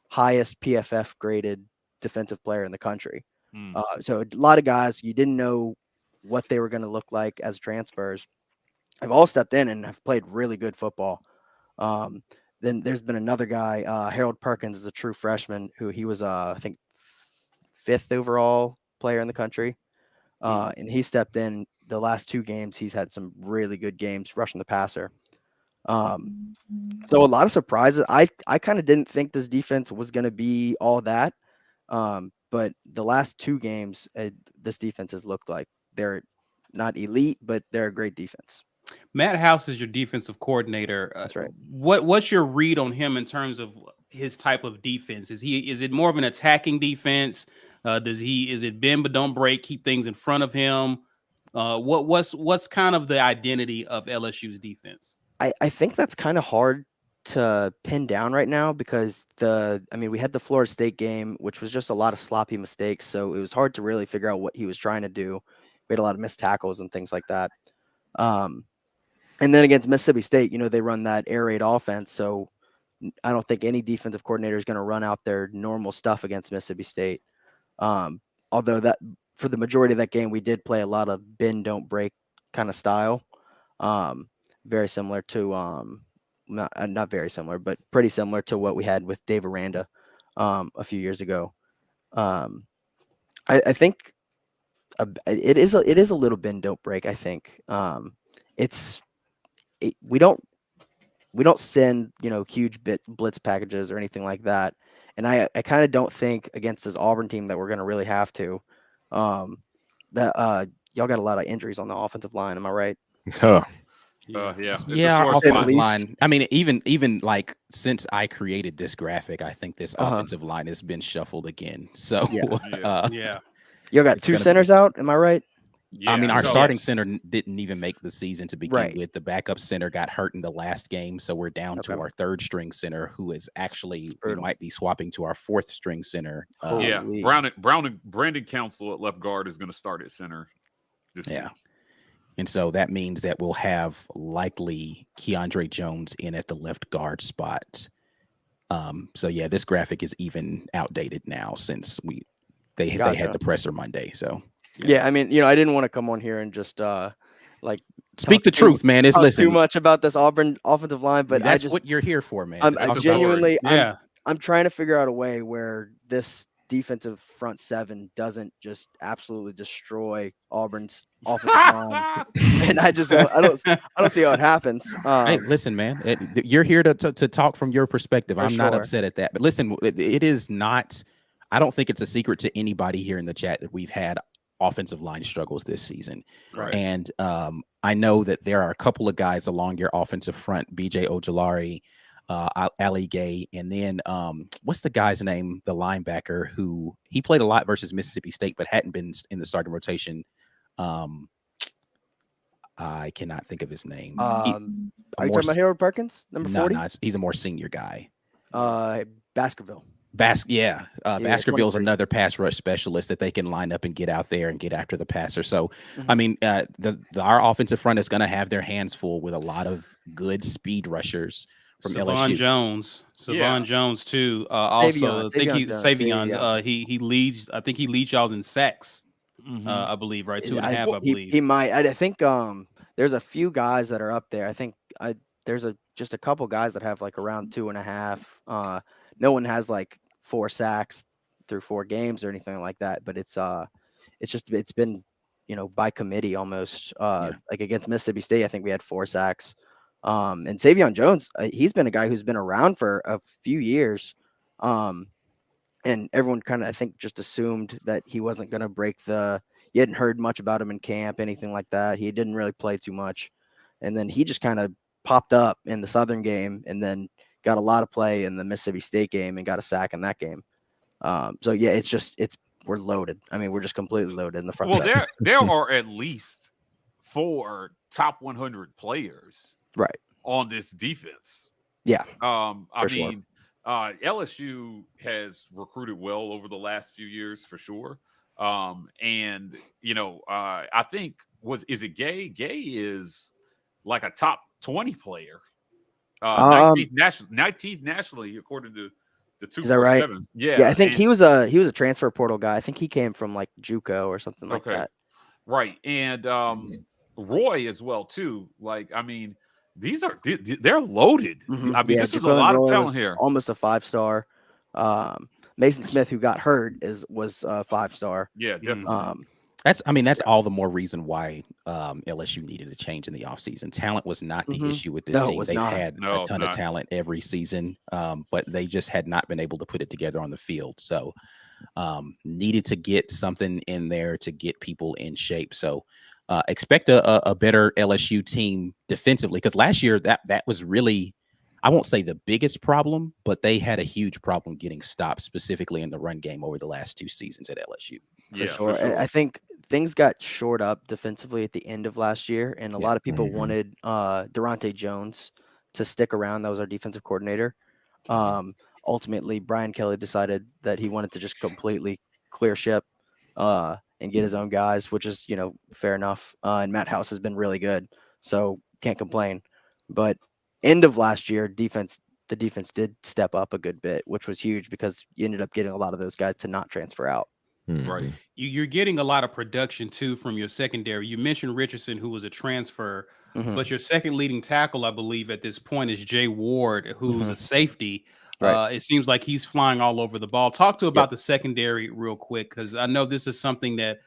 highest PFF graded defensive player in the country. So a lot of guys you didn't know what they were going to look like as transfers have all stepped in and have played really good football. Then there's been another guy, Harold Perkins, is a true freshman who he was, I think, 5th overall player in the country. And he stepped in the last 2 games. He's had some really good games rushing the passer. So a lot of surprises. I kind of didn't think this defense was going to be all that. But the last 2 games, this defense has looked like they're not elite, but they're a great defense. Matt House is your defensive coordinator. That's right. What's your read on him in terms of his type of defense? Is it more of an attacking defense? Is it bend but don't break, keep things in front of him? What's kind of the identity of LSU's defense? I think that's kind of hard to pin down right now because we had the Florida State game, which was just a lot of sloppy mistakes. So it was hard to really figure out what he was trying to do. We had a lot of missed tackles and things like that. And then against Mississippi State, they run that air raid offense. So I don't think any defensive coordinator is going to run out their normal stuff against Mississippi State. Although that for the majority of that game, we did play a lot of bend, don't break kind of style. Very similar to, not very similar, but pretty similar to what we had with Dave Aranda a few years ago. I think it is a little bend, don't break. I think we don't send huge blitz packages or anything like that, and I kind of don't think against this Auburn team that we're going to really have to. Y'all got a lot of injuries on the offensive line. Am I right? Yeah. Our offensive line. I mean, even like since I created this graphic, I think this offensive line has been shuffled again. So You got 2 centers out. Am I right? Yeah, I mean, our starting center didn't even make the season to begin with. The backup center got hurt in the last game, so we're down to our 3rd string center, who is actually we might be swapping to our 4th string center. Brandon Council at left guard is going to start at center. This week. And so that means that we'll have likely Keandre Jones in at the left guard spot. So this graphic is even outdated now since they had the presser Monday. So. Yeah, I mean, I didn't want to come on here and just speak the truth, man. It's too much about this Auburn offensive line, but that's what you're here for, man. I'm genuinely, I'm trying to figure out a way where this defensive front 7 doesn't just absolutely destroy Auburn's offensive line, and I don't see how it happens. Hey, listen, man, you're here to talk from your perspective. I'm not upset at that, but listen, it is not. I don't think it's a secret to anybody here in the chat that we've had offensive line struggles this season. Right. And I know that there are a couple of guys along your offensive front, BJ Ojolari, Ali Gay, and then what's the guy's name, the linebacker who he played a lot versus Mississippi State but hadn't been in the starting rotation. I cannot think of his name. Are you talking about Harold Perkins, number 40? No, he's a more senior guy. Baskerville. Baskerville's another pass rush specialist that they can line up and get out there and get after the passer. So, I mean, our offensive front is going to have their hands full with a lot of good speed rushers from LSU. Savon Jones too. Also, I think Savion. He leads. I think he leads y'all in sacks. I believe, right? 2.5, I He believe. might. I think there's a few guys that are up there. I think there's just a couple guys that have like around 2.5. No one has like 4 sacks through 4 games or anything like that. But it's been by committee almost. Like against Mississippi State, I think we had 4 sacks. And Savion Jones, he's been a guy who's been around for a few years. And everyone kind of, I think, just assumed that he wasn't going to break you hadn't heard much about him in camp, anything like that. He didn't really play too much. And then he just kind of popped up in the Southern game and then got a lot of play in the Mississippi State game and got a sack in that game. So yeah, we're loaded. I mean, we're just completely loaded in the front. Well, there are at least 4 top 100 players right on this defense. Yeah. I sure. mean, LSU has recruited well over the last few years for sure. And I think is it Gay? Gay is like a top 20 player. 19th nationally, according to the 247. Is that right? Yeah, I think he was a transfer portal guy. I think he came from like JUCO or something like that. Right. And Roy as well too. Like, I mean, they're loaded. Mm-hmm. I mean, this is a lot of talent here. Almost a 5-star. Mason Smith, who got hurt, was a 5-star. Yeah, definitely. That's all the more reason why LSU needed a change in the offseason. Talent was not the issue with this team. They had a ton of talent every season, but they just had not been able to put it together on the field. So needed to get something in there to get people in shape. So expect a better LSU team defensively, because last year that was really, I won't say the biggest problem, but they had a huge problem getting stopped, specifically in the run game over the last 2 seasons at LSU. For sure. I think things got shored up defensively at the end of last year, and a lot of people wanted Durante Jones to stick around. That was our defensive coordinator. Ultimately, Brian Kelly decided that he wanted to just completely clear ship and get his own guys, which is, fair enough. And Matt House has been really good, so can't complain. But end of last year, the defense did step up a good bit, which was huge because you ended up getting a lot of those guys to not transfer out. Right. You're getting a lot of production too from your secondary. You mentioned Richardson, who was a transfer, but your second leading tackle, I believe, at this point is Jay Ward, who's a safety. Right. It seems like he's flying all over the ball. Talk to about the secondary real quick, because I know this is something that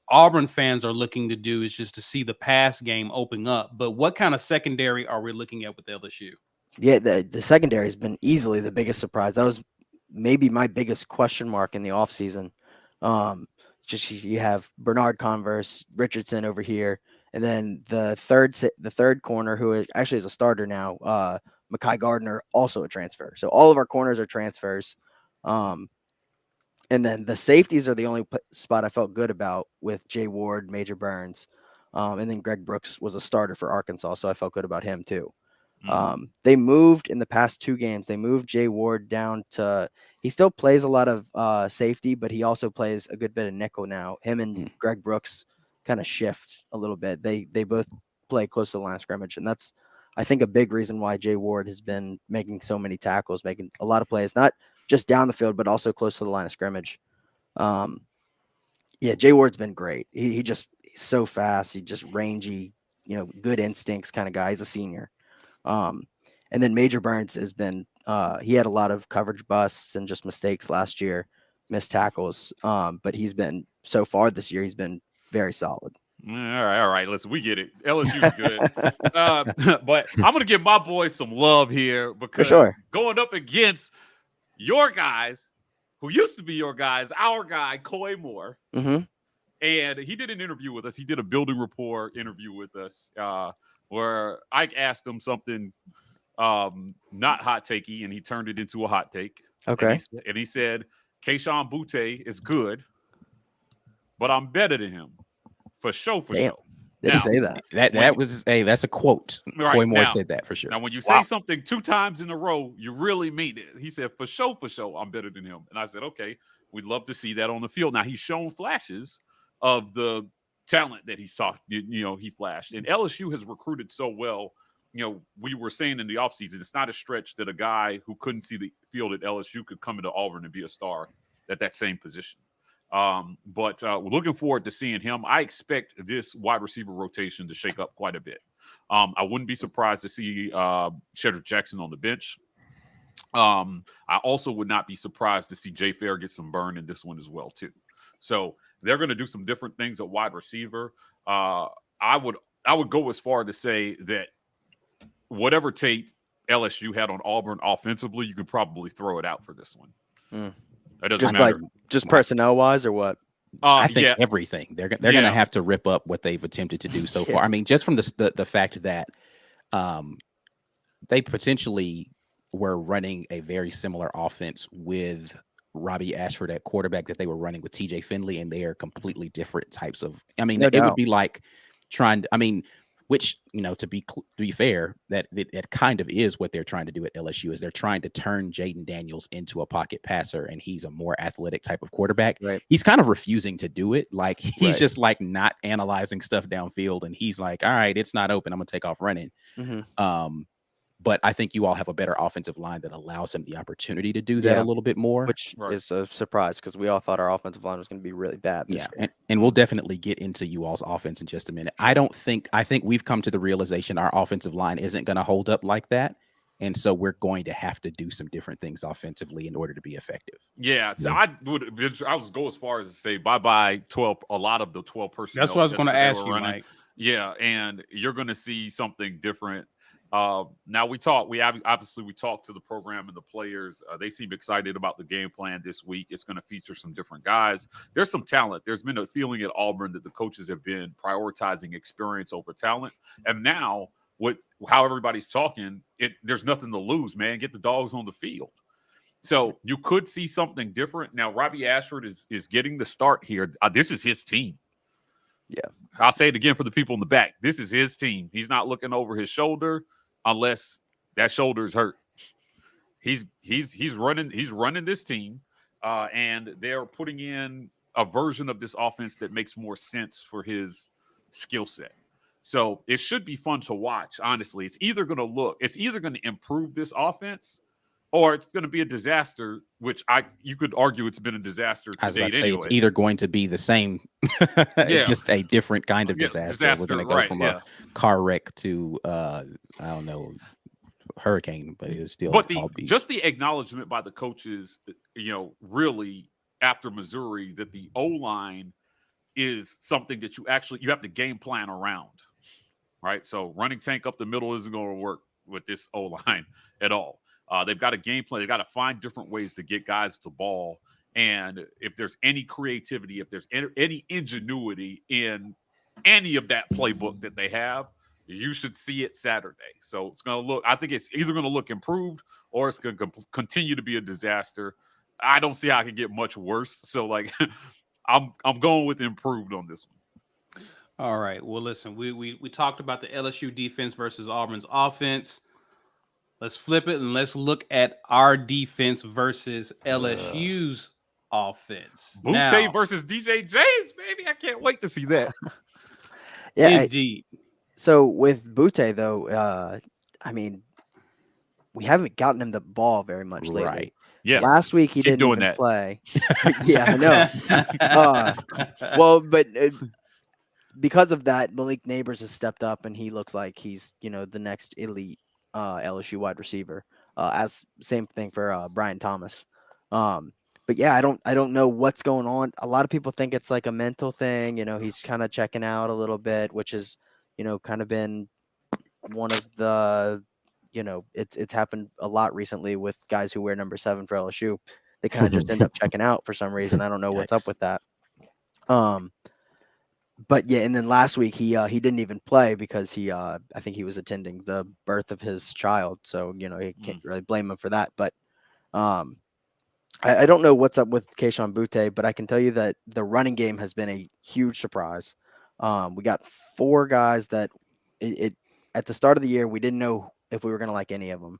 Auburn fans are looking to do, is just to see the pass game open up. But what kind of secondary are we looking at with LSU? Yeah, the secondary has been easily the biggest surprise. That was maybe my biggest question mark in the offseason. Just you have Bernard Converse, Richardson over here, and then the third corner, who actually is a starter now, Mekhi Gardner, also a transfer. So all of our corners are transfers. And then the safeties are the only spot I felt good about, with Jay Ward, Major Burns. And then Greg Brooks was a starter for Arkansas, so I felt good about him too. They moved in the past 2 games. They moved Jay Ward down to, he still plays a lot of safety, but he also plays a good bit of nickel now. Him and Greg Brooks kind of shift a little bit. They both play close to the line of scrimmage, and that's, I think, a big reason why Jay Ward has been making so many tackles, making a lot of plays, not just down the field, but also close to the line of scrimmage. Jay Ward's been great. He's so fast. He's just rangy, good instincts kind of guy. He's a senior. And then Major Burns has been, he had a lot of coverage busts and just mistakes last year, missed tackles. But he's been, so far this year, he's been very solid. All right. Listen, we get it. LSU's good. But I'm going to give my boys some love here, because going up against your guys, who used to be your guys, our guy, Coy Moore. And he did an interview with us. He did a building rapport interview with us, where Ike asked him something not hot takey, and he turned it into a hot take. Okay. And he said, Keyshawn Butte is good, but I'm better than him. For sure. Did he say that? That's a quote. Right, Coy Moore said that for sure. Now, when you say something 2 times in a row, you really mean it. He said, for sure, I'm better than him. And I said, okay, we'd love to see that on the field. Now, he's shown flashes of the talent that he saw, he flashed. And LSU has recruited so well. We were saying in the offseason, it's not a stretch that a guy who couldn't see the field at LSU could come into Auburn and be a star at that same position. But we're looking forward to seeing him. I expect this wide receiver rotation to shake up quite a bit. I wouldn't be surprised to see Shedrick Jackson on the bench. I also would not be surprised to see Jay Fair get some burn in this one as well, too. So they're going to do some different things at wide receiver. I would go as far to say that whatever tape LSU had on Auburn offensively, you could probably throw it out for this one. That doesn't Just matter. just personnel wise or what? I think yeah. everything. They're going to have to rip up what they've attempted to do so far. I mean, just from the fact that they potentially were running a very similar offense with Robbie Ashford at quarterback that they were running with TJ Finley, and they are completely different types of. I mean, it would be like trying. I mean, which, you know, to be fair, that it kind of is what they're trying to do at LSU, is they're trying to turn Jaden Daniels into a pocket passer, and he's a more athletic type of quarterback. Right. He's kind of refusing to do it. Like, he's just like not analyzing stuff downfield, and he's like, all right, it's not open, I'm gonna take off running. But I think you all have a better offensive line that allows him the opportunity to do that a little bit more. Which is a surprise because we all thought our offensive line was going to be really bad. And we'll definitely get into you all's offense in just a minute. I think we've come to the realization our offensive line isn't going to hold up like that. And so we're going to have to do some different things offensively in order to be effective. Yeah. So I would go as far as to say bye-bye 12, a lot of the 12 personnel. That's what I was going to ask you, Mike. Yeah. And you're going to see something different. Now we talked to the program and the players. They seem excited about the game plan this week. It's going to feature some different guys. There's some talent. There's been a feeling at Auburn that the coaches have been prioritizing experience over talent. And now with how everybody's talking, there's nothing to lose, man. Get the dogs on the field. So you could see something different. Now, Robbie Ashford is getting the start here. This is his team. Yeah. I'll say it again for the people in the back. This is his team. He's not looking over his shoulder unless that shoulder is hurt. He's running this team, and they're putting in a version of this offense that makes more sense for his skill set. So it should be fun to watch. Honestly, it's either going to improve this offense, or it's going to be a disaster. Which you could argue it's been a disaster to date anyway. It's either going to be the same, just a different kind of disaster. We're going to go from a car wreck to I don't know, hurricane, but it's still. But just the acknowledgement by the coaches, really after Missouri, that the O-line is something that you have to game plan around, right? So running tank up the middle isn't going to work with this O-line at all. They've got a game plan. They've got to find different ways to get guys the ball. And if there's any creativity, if there's any ingenuity in any of that playbook that they have, you should see it Saturday. So I think it's either going to look improved or it's going to continue to be a disaster. I don't see how it can get much worse. So I'm going with improved on this one. All right. Well, listen, we talked about the LSU defense versus Auburn's offense. Let's flip it and let's look at our defense versus LSU's offense. Butte versus DJ James, baby. I can't wait to see that. Yeah, indeed. So with Butte, though, I mean, we haven't gotten him the ball very much lately. Right. Yeah. Last week he didn't even play. Yeah, I know. But because of that, Malik Neighbors has stepped up, and he looks like he's the next elite LSU wide receiver. As same thing for Brian Thomas. But yeah, I don't know what's going on. A lot of people think it's like a mental thing. He's kind of checking out a little bit, which is kind of been one of the it's happened a lot recently with guys who wear number 7 for LSU. They kind of just end up checking out for some reason. I don't know what's up with that. But yeah, and then last week he didn't even play because I think he was attending the birth of his child. So, you can't really blame him for that. But I don't know what's up with Kayshon Butte, but I can tell you that the running game has been a huge surprise. We got 4 guys that at the start of the year, we didn't know if we were going to like any of them.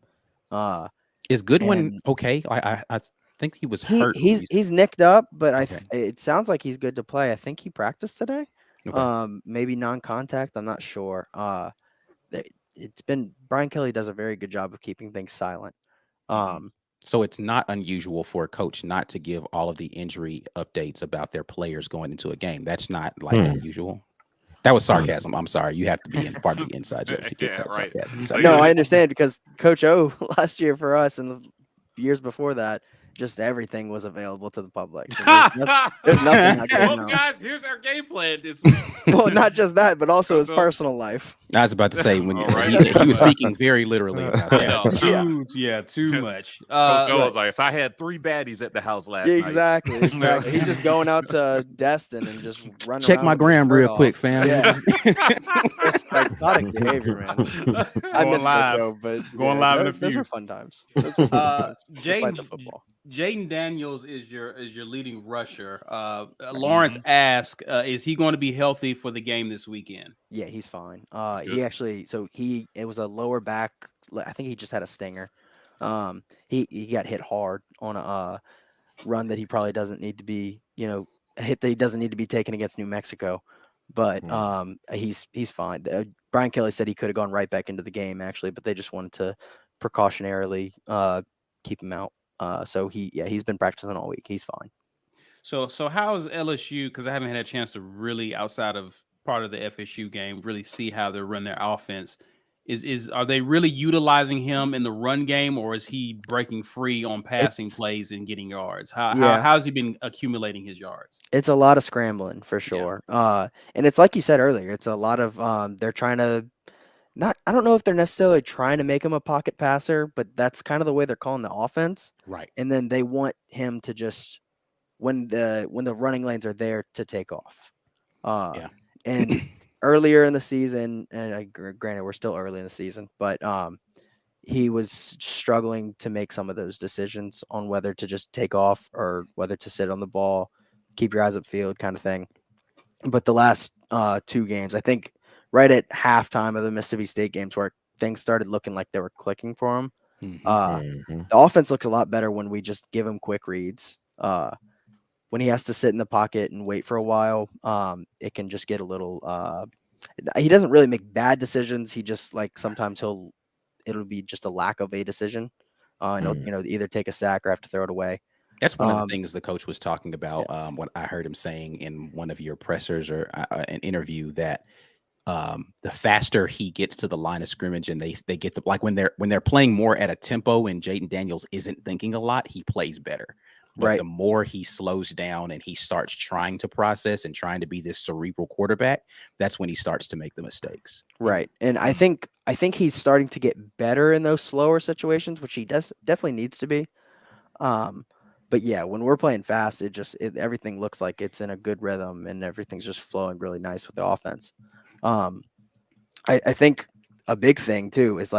Is Goodwin okay? I think he was hurt. He's nicked up, but it sounds like he's good to play. I think he practiced today. Okay. Maybe non-contact. I'm not sure. Brian Kelly does a very good job of keeping things silent. So it's not unusual for a coach not to give all of the injury updates about their players going into a game. That's not like unusual. That was sarcasm. I'm sorry. You have to be in part of the inside joke to get Yeah, that right. sarcasm. So No, yeah, I understand because Coach O last year for us and the years before that, just everything was available to the public. So there's nothing not getting well, out. guys, here's our game plan this week. Well, not just that, but also his No. personal life. I was about to say when All right. he was speaking very literally about I know. that. Too much. Coach O Right. was like, so I had 3 baddies at the house last night. Exactly. He's just going out to Destin and just running. Check around my with his gram shirt real off. quick, fam. Yeah, it's psychotic behavior, man. I Going miss live. Coach O, but Going live in a those few. are fun times. Those were fun times, despite the football. Jaden Daniels is your leading rusher. Lawrence asked, is he going to be healthy for the game this weekend? Yeah, he's fine. He actually, it was a lower back. I think he just had a stinger. He got hit hard on a run that he probably doesn't need to be, a hit that he doesn't need to be taken against New Mexico. But he's fine. Brian Kelly said he could have gone right back into the game actually, but they just wanted to precautionarily keep him out. So he's been practicing all week. He's fine. So how is LSU? Because I haven't had a chance to really, outside of part of the FSU game, really see how they run their offense. Are they really utilizing him in the run game, or is he breaking free on passing plays and getting yards? How has he been accumulating his yards? It's a lot of scrambling for sure. And it's like you said earlier, it's a lot of they're trying to I don't know if they're necessarily trying to make him a pocket passer, but that's kind of the way they're calling the offense. Right. And then they want him to just when the running lanes are there to take off. And earlier in the season, and granted we're still early in the season, but he was struggling to make some of those decisions on whether to just take off or whether to sit on the ball, keep your eyes upfield kind of thing. But the last 2 games, I think right at halftime of the Mississippi State games where things started looking like they were clicking for him. The offense looks a lot better when we just give him quick reads. When he has to sit in the pocket and wait for a while, it can just get a little he doesn't really make bad decisions. He just sometimes it'll be just a lack of a decision. And he'll, either take a sack or have to throw it away. That's one of the things the coach was talking about. What I heard him saying in one of your pressers or an interview that the faster he gets to the line of scrimmage and they get when they're playing more at a tempo and Jaden Daniels isn't thinking a lot, he plays better. But the more he slows down and he starts trying to process and trying to be this cerebral quarterback, that's when he starts to make the mistakes. Right. And I think he's starting to get better in those slower situations, which he definitely needs to be. But yeah, when we're playing fast, everything looks like it's in a good rhythm and everything's just flowing really nice with the offense. I think a big thing too is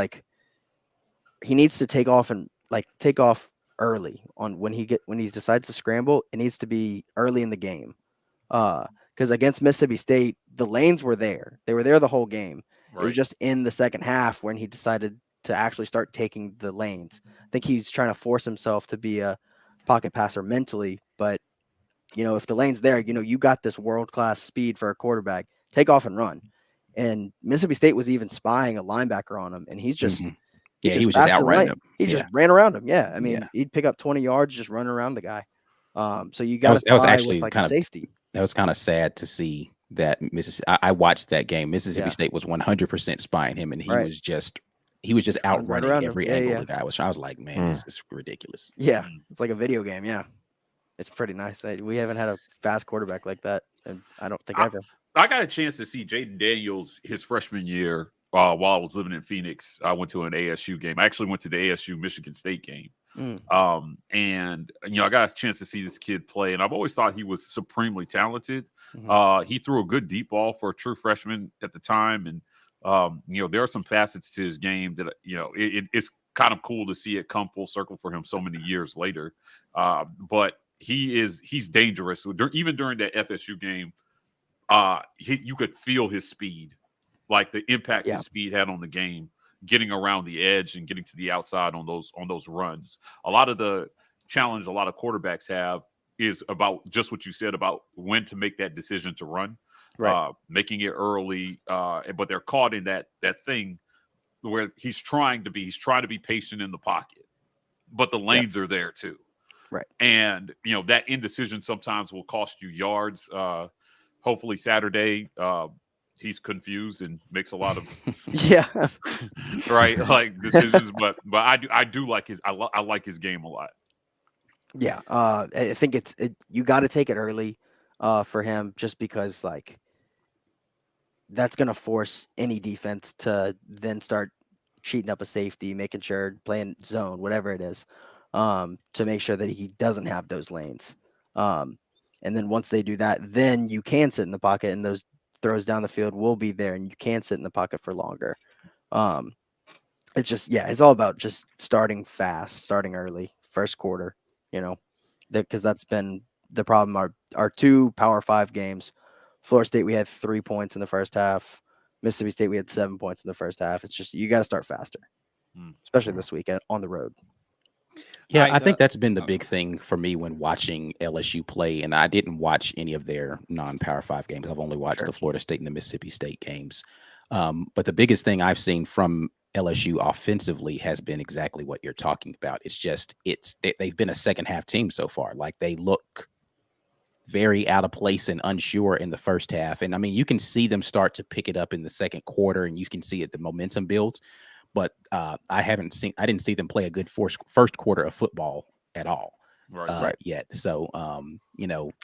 he needs to take off early on when he decides to scramble. It needs to be early in the game. Because against Mississippi State, the lanes were there. They were there the whole game. Right. It was just in the second half when he decided to actually start taking the lanes. I think he's trying to force himself to be a pocket passer mentally, but if the lane's there, you got this world-class speed for a quarterback, take off and run. And Mississippi State was even spying a linebacker on him, and he's just he was just outrunning him. He just ran around him. Yeah, I mean, he'd pick up 20 yards just running around the guy. So you got that was actually with kind of safety. That was kind of sad to see that I watched that game. Mississippi State was 100% spying him, and he was just outrunning every angle the guy was. I was like, man, this is ridiculous. Yeah, it's like a video game. Yeah, it's pretty nice. We haven't had a fast quarterback like that, and I don't think ever. I got a chance to see Jaden Daniels his freshman year while I was living in Phoenix. I went to an ASU game. I actually went to the ASU Michigan State game. And I got a chance to see this kid play, and I've always thought he was supremely talented. He threw a good deep ball for a true freshman at the time, and there are some facets to his game that it's kind of cool to see it come full circle for him so many years later. But he's dangerous. Even during that FSU game, you could feel his speed, like the impact his speed had on the game, getting around the edge and getting to the outside on those runs. A lot of the challenge a lot of quarterbacks have is about just what you said about when to make that decision to run, making it early. But they're caught in that thing where he's trying to be patient in the pocket, but the lanes are there too. Right. And, that indecision sometimes will cost you yards. Hopefully Saturday, he's confused and makes a lot of right, like decisions. But I do like I like his game a lot. Yeah. I think you got to take it early for him, just because like that's going to force any defense to then start cheating up a safety, making sure playing zone, whatever it is, to make sure that he doesn't have those lanes. And then once they do that, then you can sit in the pocket, and those throws down the field will be there, and you can sit in the pocket for longer. It's just, it's all about just starting fast, starting early, first quarter, because that's been the problem. Our 2 Power 5 games, Florida State, we had 3 points in the first half. Mississippi State, we had 7 points in the first half. It's just, you got to start faster, especially this weekend on the road. Yeah, I think that's been the big thing for me when watching LSU play. And I didn't watch any of their non-Power 5 games. I've only watched the Florida State and the Mississippi State games. But the biggest thing I've seen from LSU offensively has been exactly what you're talking about. It's just they've been a second half team so far. Like, they look very out of place and unsure in the first half. And I mean, you can see them start to pick it up in the second quarter, and you can see the momentum builds. But I didn't see them play a good first quarter of football at all yet. So,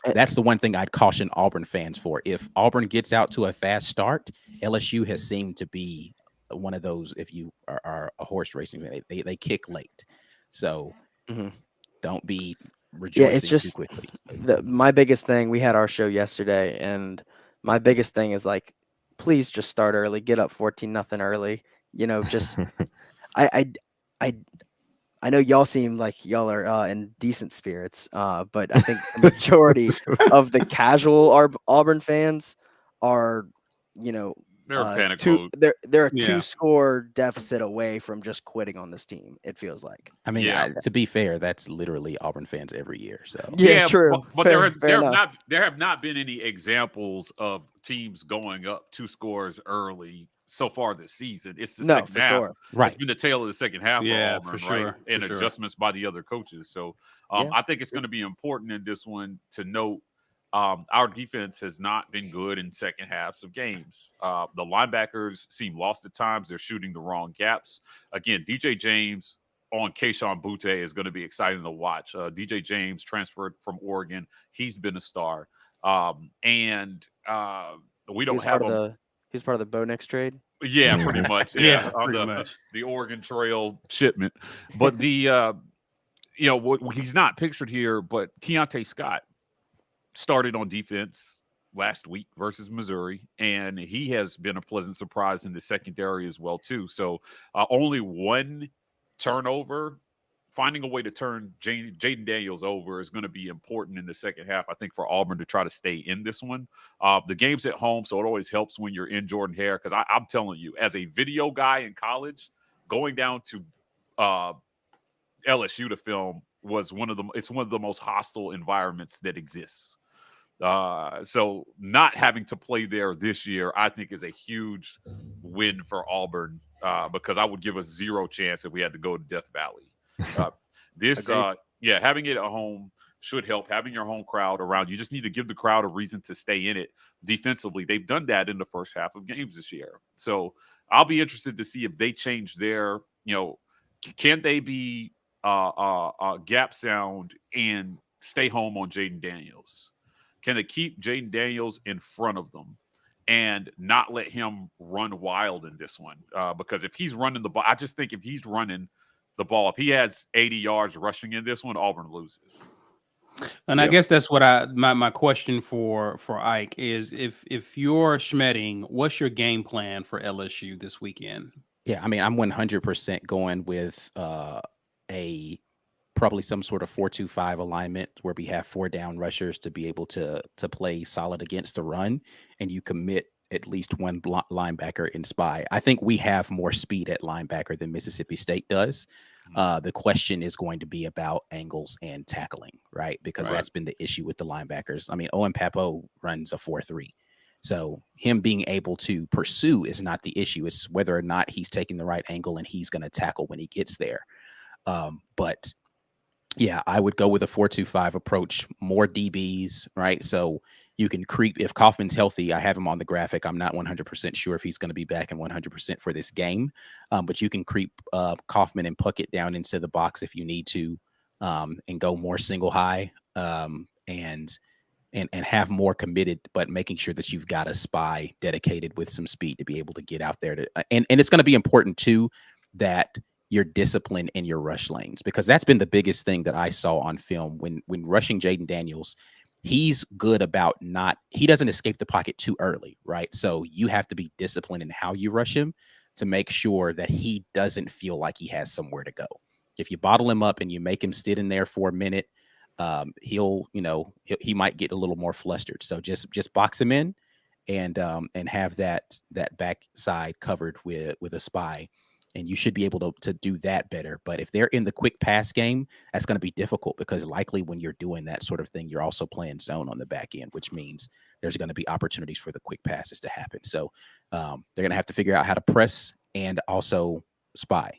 that's the one thing I'd caution Auburn fans for. If Auburn gets out to a fast start, LSU has seemed to be one of those, if you are a horse racing, they kick late. So don't be rejoicing too quickly. My biggest thing, we had our show yesterday, and my biggest thing is, like, please just start early, get up 14-0 early. Just I know y'all seem like y'all are in decent spirits, but I think the majority of the casual Auburn fans are, they're panic mode. They're a 2-score deficit away from just quitting on this team, it feels like. I mean, to be fair, that's literally Auburn fans every year. So true. But there have not been any examples of teams going up 2 scores early so far this season. It's the second half. Sure. Right. It's been the tail of the second half for Auburn, for sure. right? And adjustments by the other coaches. So I think it's going to be important in this one to note our defense has not been good in second halves of games. The linebackers seem lost at times. They're shooting the wrong gaps. Again, DJ James on Keyshawn Butte is going to be exciting to watch. DJ James transferred from Oregon. He's been a star. And we don't have him. He's part of the Bo Nix trade. Yeah, pretty much. Yeah, pretty much. The Oregon Trail shipment. But the he's not pictured here, but Keontae Scott started on defense last week versus Missouri, and he has been a pleasant surprise in the secondary as well too. So only 1 turnover. Finding a way to turn Jaden Daniels over is going to be important in the second half, I think, for Auburn to try to stay in this one. The game's at home, so it always helps when you're in Jordan-Hare, because I'm telling you, as a video guy in college, going down to LSU to film was one of the most hostile environments that exists. So not having to play there this year, I think, is a huge win for Auburn, because I would give us 0 chance if we had to go to Death Valley. Having it at home should help. Having your home crowd around, you just need to give the crowd a reason to stay in it defensively. They've done that in the first half of games this year. So I'll be interested to see if they change their, can they be gap sound and stay home on Jaden Daniels? Can they keep Jaden Daniels in front of them and not let him run wild in this one? Because if he's running the ball, I just think if he's running the ball, if he has 80 yards rushing in this one, Auburn loses. And I guess that's what my question for Ike is, if you're Schmedding, what's your game plan for LSU this weekend? Yeah, I mean, I'm 100% going with probably some sort of 4-2-5 alignment where we have 4 down rushers to be able to play solid against the run, and you commit at least 1 linebacker in spy. I think we have more speed at linebacker than Mississippi State does. The question is going to be about angles and tackling, right? Because that's been the issue with the linebackers. I mean, Owen Papo runs a 4-3. So him being able to pursue is not the issue. It's whether or not he's taking the right angle and he's going to tackle when he gets there. But yeah, I would go with a 4-2-5 approach, more DBs, right? So you can creep. If Kaufman's healthy, I have him on the graphic. I'm not 100% sure if he's going to be back and 100% for this game, but you can creep Kaufman and Puckett down into the box if you need to, and go more single high, and have more committed, but making sure that you've got a spy dedicated with some speed to be able to get out there to, and it's going to be important too that you're disciplined in your rush lanes, because that's been the biggest thing that I saw on film when rushing Jaden Daniels. He's good about he doesn't escape the pocket too early, right? So you have to be disciplined in how you rush him to make sure that he doesn't feel like he has somewhere to go. If you bottle him up and you make him sit in there for a minute, he might get a little more flustered. So just box him in and have that backside covered with a spy, and you should be able to do that better. But if they're in the quick pass game, that's going to be difficult, because likely when you're doing that sort of thing, you're also playing zone on the back end, which means there's going to be opportunities for the quick passes to happen. So they're going to have to figure out how to press and also spy.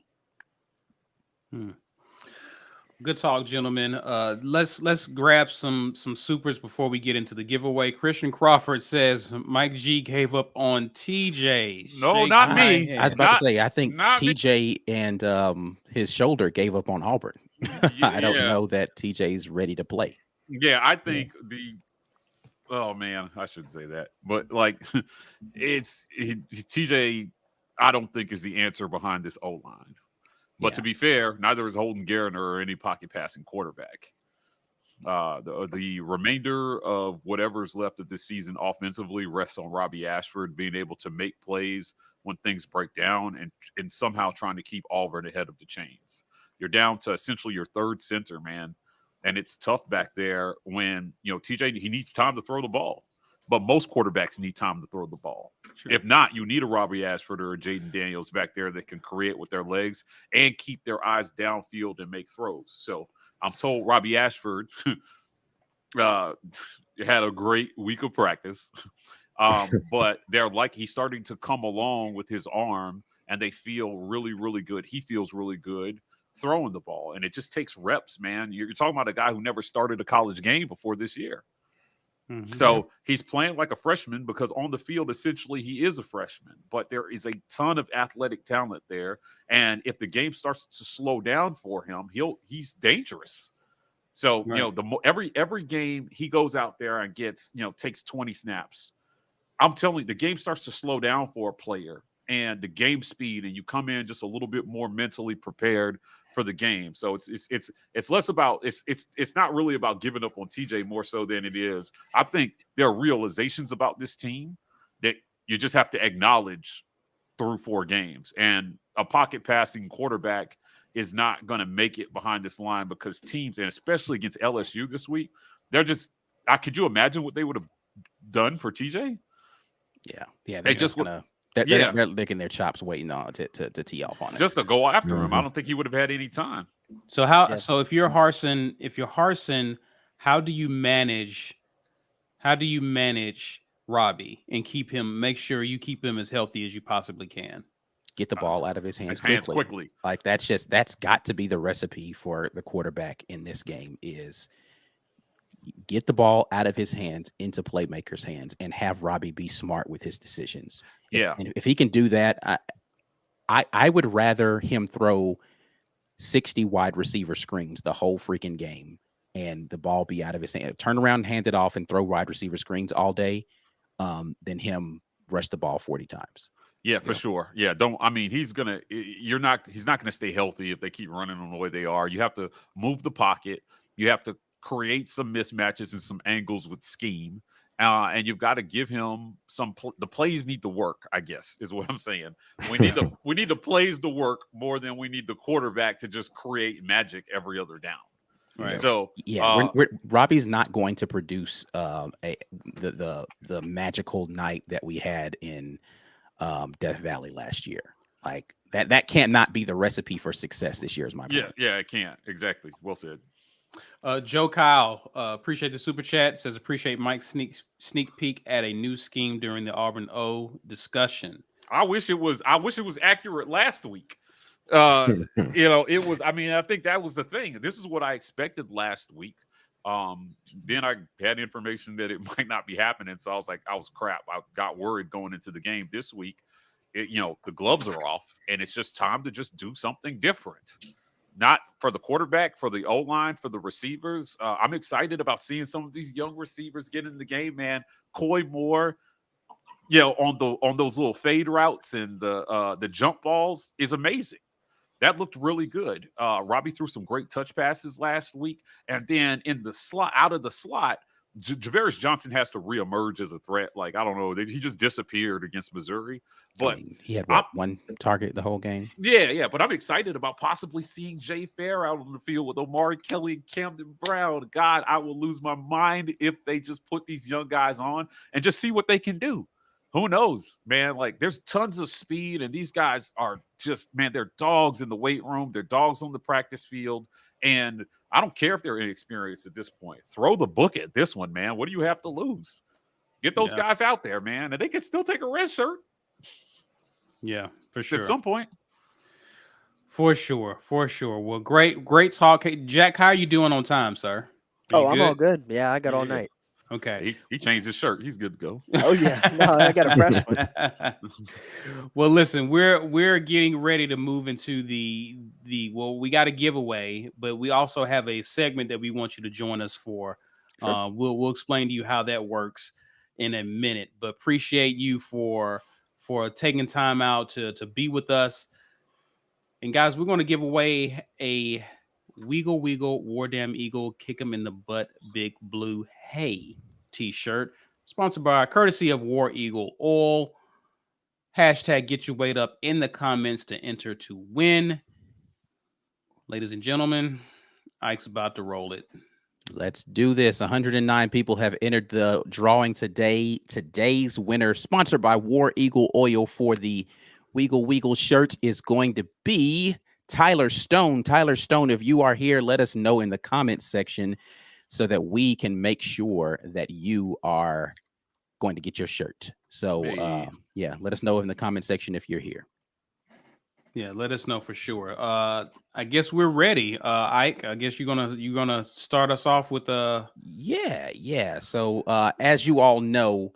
Good talk, gentlemen. Let's grab some supers before we get into the giveaway. Christian Crawford says Mike G gave up on TJ. No, not me. I was about to say, I think TJ and his shoulder gave up on Auburn. I don't know that TJ's ready to play. Yeah, I think oh man, I shouldn't say that, but like TJ, I don't think is the answer behind this O-line. But to be fair, neither is Holden Garner or any pocket passing quarterback. The remainder of whatever's left of this season offensively rests on Robbie Ashford being able to make plays when things break down and somehow trying to keep Auburn ahead of the chains. You're down to essentially your third center, man, and it's tough back there when, TJ, he needs time to throw the ball. But most quarterbacks need time to throw the ball. Sure. If not, you need a Robbie Ashford or a Jaden Daniels back there that can create with their legs and keep their eyes downfield and make throws. So I'm told Robbie Ashford had a great week of practice, but he's starting to come along with his arm, and they feel really, really good. He feels really good throwing the ball, and it just takes reps, man. You're talking about a guy who never started a college game before this year. Mm-hmm. So he's playing like a freshman because on the field, essentially, he is a freshman. But there is a ton of athletic talent there. And if the game starts to slow down for him, he's dangerous. So, every game he goes out there and gets, takes 20 snaps. I'm telling you, the game starts to slow down for a player and the game speed, and you come in just a little bit more mentally prepared for the game. So it's less about it's not really about giving up on TJ more so than it is. I think there are realizations about this team that you just have to acknowledge through 4 games. And a pocket passing quarterback is not going to make it behind this line because teams, and especially against LSU this week, they're just could you imagine what they would have done for TJ? Yeah, they just want to. They're licking their chops, waiting on to tee off on it. Just to go after him. I don't think he would have had any time. So So if you're Harsin, how do you manage Robbie and make sure you keep him as healthy as you possibly can? Get the ball out of his hands quickly. Like that's got to be the recipe for the quarterback in this game is get the ball out of his hands into playmakers' hands and have Robbie be smart with his decisions. If he can do that, I would rather him throw 60 wide receiver screens the whole freaking game and the ball be out of his hand. Turn around, hand it off, and throw wide receiver screens all day than him rush the ball 40 times. Yeah, for sure. Yeah, he's not gonna stay healthy if they keep running them the way they are. You have to move the pocket. You have to create some mismatches and some angles with scheme. And you've got to give him the plays need to work, I guess, is what I'm saying. We need the plays to work more than we need the quarterback to just create magic every other down. Right. So Robbie's not going to produce the magical night that we had in Death Valley last year. Like that can't not be the recipe for success this year is my point. Yeah, it can't. Exactly. Well said. Joe Kyle, appreciate the super chat. Says appreciate Mike's sneak peek at a new scheme during the Auburn O discussion. I wish it was accurate last week. It was. I mean, I think that was the thing. This is what I expected last week. Then I had information that it might not be happening, so I was crap. I got worried going into the game this week. The gloves are off, and it's just time to just do something different. Not for the quarterback, for the O-line, for the receivers. I'm excited about seeing some of these young receivers get in the game, man. Coy Moore, on those little fade routes and the jump balls is amazing. That looked really good. Robbie threw some great touch passes last week, and then in the slot, out of the slot, Javaris Johnson has to reemerge as a threat. Like, I don't know, he just disappeared against Missouri. But he had one target the whole game. Yeah. But I'm excited about possibly seeing Jay Fair out on the field with Omari Kelly and Camden Brown. God, I will lose my mind if they just put these young guys on and just see what they can do. Who knows, man? Like, there's tons of speed, and these guys are just, man, they're dogs in the weight room. They're dogs on the practice field. And I don't care if they're inexperienced at this point. Throw the book at this one, man. What do you have to lose? Get those guys out there, man. And they can still take a red shirt. Yeah, for sure. At some point. For sure. Well, great talk. Hey, Jack, how are you doing on time, sir? I'm all good. Yeah, I got all night. Okay. He changed his shirt. He's good to go. Oh yeah. No, I got a fresh one. Well, listen, we're getting ready to move into we got a giveaway, but we also have a segment that we want you to join us for. Sure. We'll explain to you how that works in a minute, but appreciate you for taking time out to be with us. And guys, we're going to give away a Weagle Weagle War Damn Eagle Kick 'em in the Butt Big Blue Hey t-shirt, sponsored by courtesy of War Eagle Oil. Hashtag get your weight up in the comments to enter to win. Ladies and gentlemen, Ike's about to roll it. Let's do this. 109 people have entered the drawing today. Today's winner, sponsored by War Eagle Oil for the Weagle Weagle shirt, is going to be Tyler Stone. Tyler Stone, if you are here, let us know in the comments section so that we can make sure that you are going to get your shirt. So, let us know in the comment section if you're here. Yeah, let us know for sure. I guess we're ready. Ike, I guess you're gonna start us off with Yeah. So, as you all know,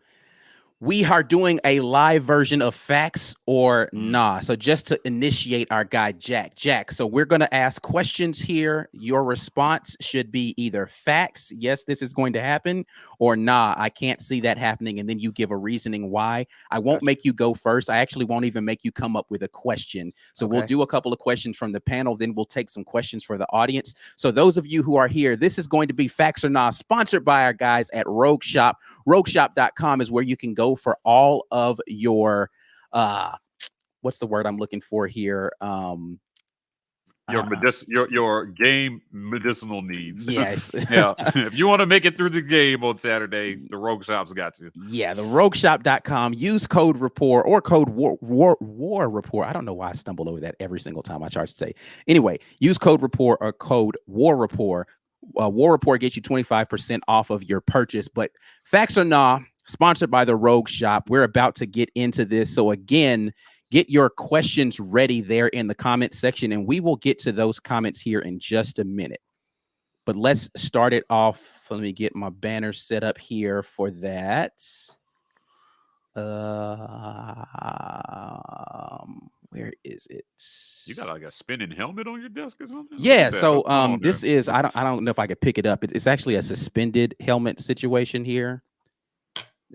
we are doing a live version of Facts or Nah. So just to initiate our guy, Jack. So we're going to ask questions here. Your response should be either facts, yes, this is going to happen, or nah, I can't see that happening. And then you give a reasoning why. I won't make you go first. I actually won't even make you come up with a question. So we'll do a couple of questions from the panel. Then we'll take some questions for the audience. So those of you who are here, this is going to be Facts or Nah, sponsored by our guys at Rogue Shop. RogueShop.com is where you can go for all of your what's the word I'm looking for here? Your game medicinal needs. Yes. Yeah. If you want to make it through the game on Saturday, the Rogue Shop's got you. Yeah, the RogueShop.com. Use code Rapport or code War Rapport. I don't know why I stumble over that every single time I try to say. Anyway, use code Rapport or code War Rapport. War Rapport gets you 25% off of your purchase. But Facts or Nah, sponsored by the Rogue Shop. We're about to get into this. So again, get your questions ready there in the comment section, and we will get to those comments here in just a minute. But let's start it off. Let me get my banner set up here for that. Where is it? You got like a spinning helmet on your desk or something? Yeah. So this is I don't know if I could pick it up. It's actually a suspended helmet situation here.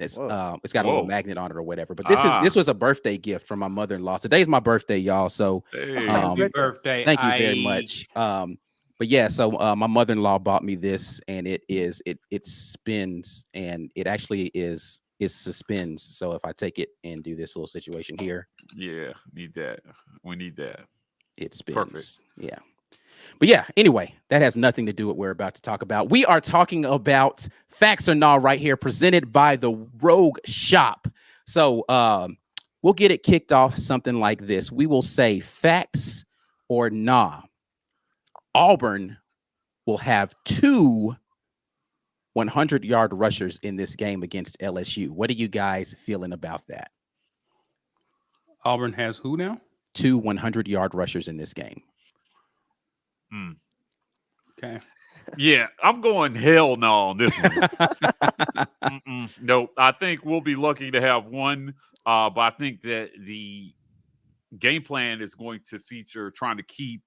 It's got a little magnet on it or whatever. But this was a birthday gift from my mother-in-law. Today's my birthday, y'all. So happy birthday. Thank you very much. But yeah, so my mother-in-law bought me this, and it spins, and it actually suspends. So if I take it and do this little situation here, yeah, need that. We need that. It spins. Perfect. Yeah. But yeah, anyway, that has nothing to do with what we're about to talk about. We are talking about Facts or Nah right here, presented by the Rogue Shop. So we'll get it kicked off something like this. We will say Facts or Nah. Auburn will have 2 100-yard rushers in this game against LSU. What are you guys feeling about that? Auburn has who now? 2 100-yard rushers in this game. Okay. Yeah, I'm going hell no on this one. Nope. I think we'll be lucky to have one, but I think that the game plan is going to feature trying to keep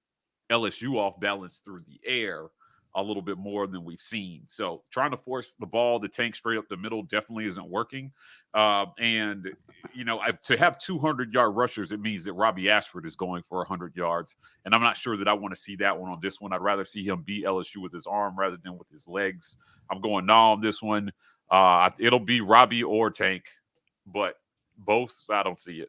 LSU off balance through the air a little bit more than we've seen. So trying to force the ball to tank straight up the middle definitely isn't working. And, to have 200-yard rushers, it means that Robbie Ashford is going for 100 yards. And I'm not sure that I want to see that one on this one. I'd rather see him beat LSU with his arm rather than with his legs. I'm going no on this one. It'll be Robbie or Tank, but both, I don't see it.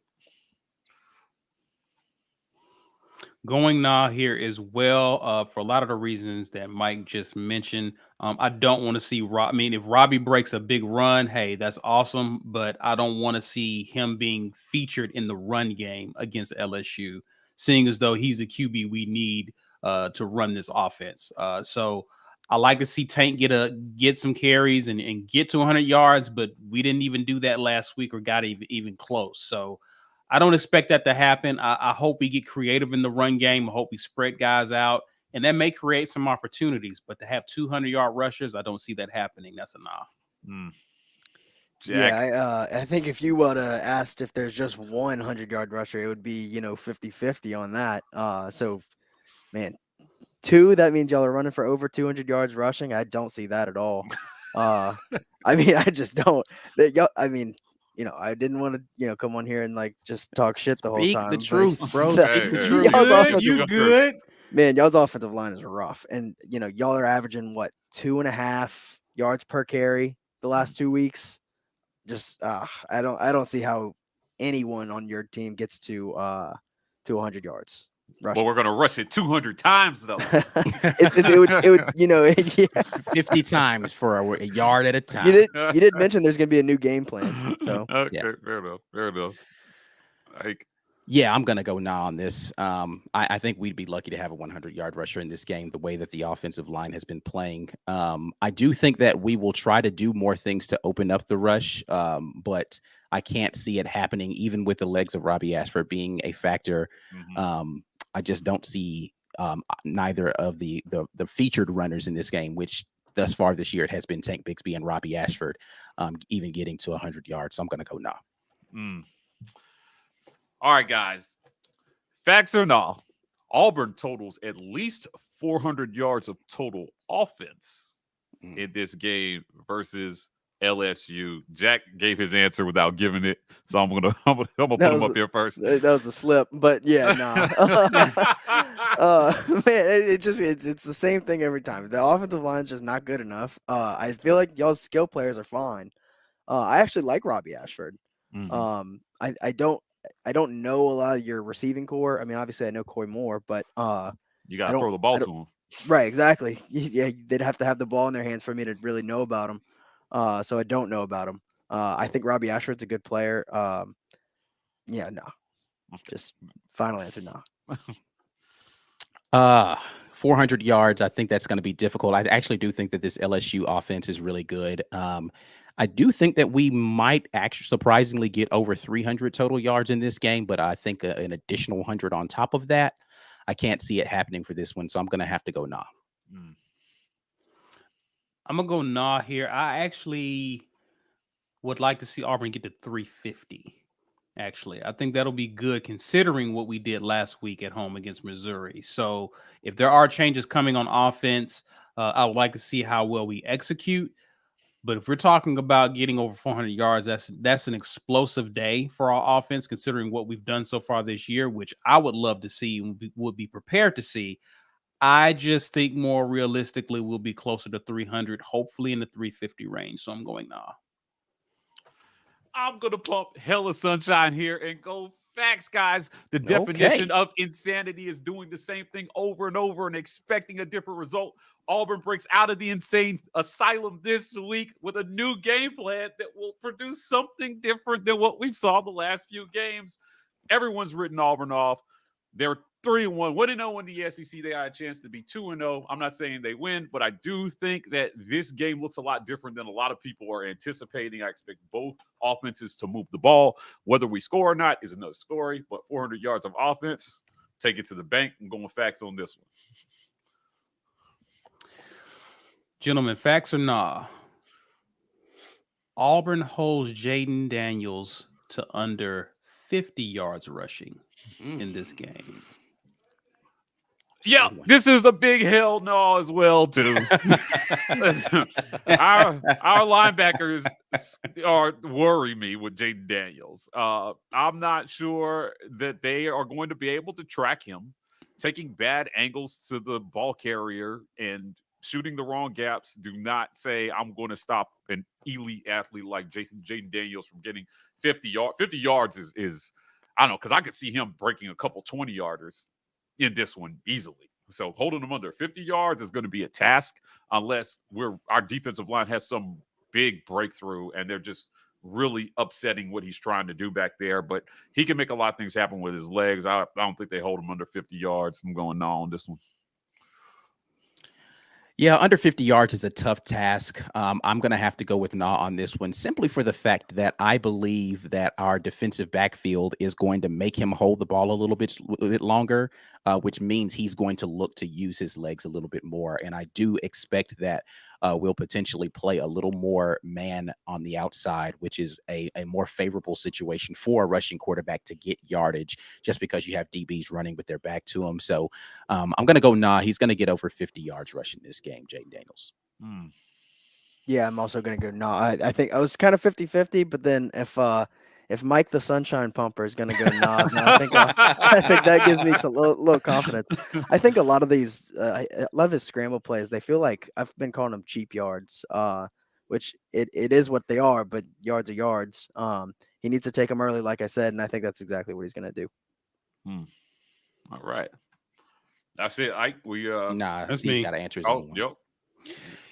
Going nah here as well for a lot of the reasons that Mike just mentioned. I don't want to see if Robbie breaks a big run, hey, that's awesome, but I don't want to see him being featured in the run game against LSU, seeing as though he's a QB we need to run this offense. So I like to see Tank get some carries and get to 100 yards, but we didn't even do that last week or got even close. So I don't expect that to happen. I hope we get creative in the run game. I hope we spread guys out, and that may create some opportunities. But to have 200-yard rushers, I don't see that happening. That's a nah. Jack. Yeah, I think if you would have asked if there's just 100-yard rusher, it would be 50-50 on that. So, man, 2, that means y'all are running for over 200 yards rushing. I don't see that at all. I just don't. I didn't want to, come on here and just talk shit the whole Speak time. the but truth, bro. the- Speak the Hey, truth. You good? Man, y'all's offensive line is rough, and y'all are averaging 2.5 yards per carry the last 2 weeks. Just I don't see how anyone on your team gets to 100 yards. Well, we're going to rush it 200 times, though. it would yeah. 50 times for a yard at a time. You did mention there's gonna be a new game plan, so Okay, Yeah. fair enough. Yeah, I'm going to go nah on this. I think we'd be lucky to have a 100-yard rusher in this game, the way that the offensive line has been playing. I do think that we will try to do more things to open up the rush, but I can't see it happening, even with the legs of Robbie Ashford being a factor. I just don't see neither of the featured runners in this game, which thus far this year it has been Tank Bigsby and Robbie Ashford, even getting to 100 yards. So I'm going to go nah. All right, guys. Facts or nah, Auburn totals at least 400 yards of total offense in this game versus LSU. Jack gave his answer without giving it, so I'm gonna put him up here first. That was a slip, but yeah, nah. Man, it's the same thing every time. The offensive line is just not good enough. I feel like y'all's skill players are fine. I actually like Robbie Ashford. I don't know a lot of your receiving core. I mean, obviously I know Coy Moore, but You got to throw the ball to him. right, exactly. Yeah, they'd have to have the ball in their hands for me to really know about him. So I don't know about him. I think Robbie Ashford's a good player. Yeah, no. Just final answer, no. 400 yards. I think that's going to be difficult. I actually do think that this LSU offense is really good. I do think that we might actually surprisingly get over 300 total yards in this game, but I think an additional 100 on top of that, I can't see it happening for this one. So I'm going to have to go nah. I'm going to go nah here. I actually would like to see Auburn get to 350. Actually, I think that'll be good considering what we did last week at home against Missouri. So if there are changes coming on offense, I would like to see how well we execute. But if we're talking about getting over 400 yards, that's an explosive day for our offense, considering what we've done so far this year, which I would love to see and would be prepared to see. I just think more realistically, we'll be closer to 300, hopefully in the 350 range. So I'm going nah. I'm going to pump hella sunshine here and go facts, guys. The definition of insanity is doing the same thing over and over and expecting a different result. Auburn breaks out of the insane asylum this week with a new game plan that will produce something different than what we saw the last few games. Everyone's written Auburn off. They're 3-1, 1-0 in the SEC. They got a chance to be 2-0. I'm not saying they win, but I do think that this game looks a lot different than a lot of people are anticipating. I expect both offenses to move the ball. Whether we score or not is another story, but 400 yards of offense, take it to the bank. I'm going facts on this one. Gentlemen, facts or nah? Auburn holds Jaden Daniels to under 50 yards rushing in this game. Yeah, this is a big hell no as well, too. Listen, our linebackers worry me with Jaden Daniels. I'm not sure that they are going to be able to track him. Taking bad angles to the ball carrier and shooting the wrong gaps do not say I'm going to stop an elite athlete like Jaden Daniels from getting 50 yards. 50 yards is I don't know, because I could see him breaking a couple 20-yarders in this one easily. So holding them under 50 yards is going to be a task unless our defensive line has some big breakthrough and they're just really upsetting what he's trying to do back there. But he can make a lot of things happen with his legs. I don't think they hold him under 50 yards. I'm going no on this one. Yeah, under 50 yards is a tough task. I'm going to have to go with nah on this one, simply for the fact that I believe that our defensive backfield is going to make him hold the ball a little bit longer, which means he's going to look to use his legs a little bit more. And I do expect that we'll potentially play a little more man on the outside, which is a more favorable situation for a rushing quarterback to get yardage, just because you have DBs running with their back to him. So I'm going to go nah. He's going to get over 50 yards rushing this game, Jaden Daniels. Yeah, I'm also going to go nah. I think I was kind of 50-50, but then if Mike the Sunshine Pumper is going to go nah, then I think that gives me a little confidence. I think a lot of these, a lot of his scramble plays, they feel like I've been calling them cheap yards, which it is what they are, but yards are yards. He needs to take them early, like I said, and I think that's exactly what he's going to do. All right. That's it, Ike. Nah, that's Steve's me. got to answer his own one. Yep.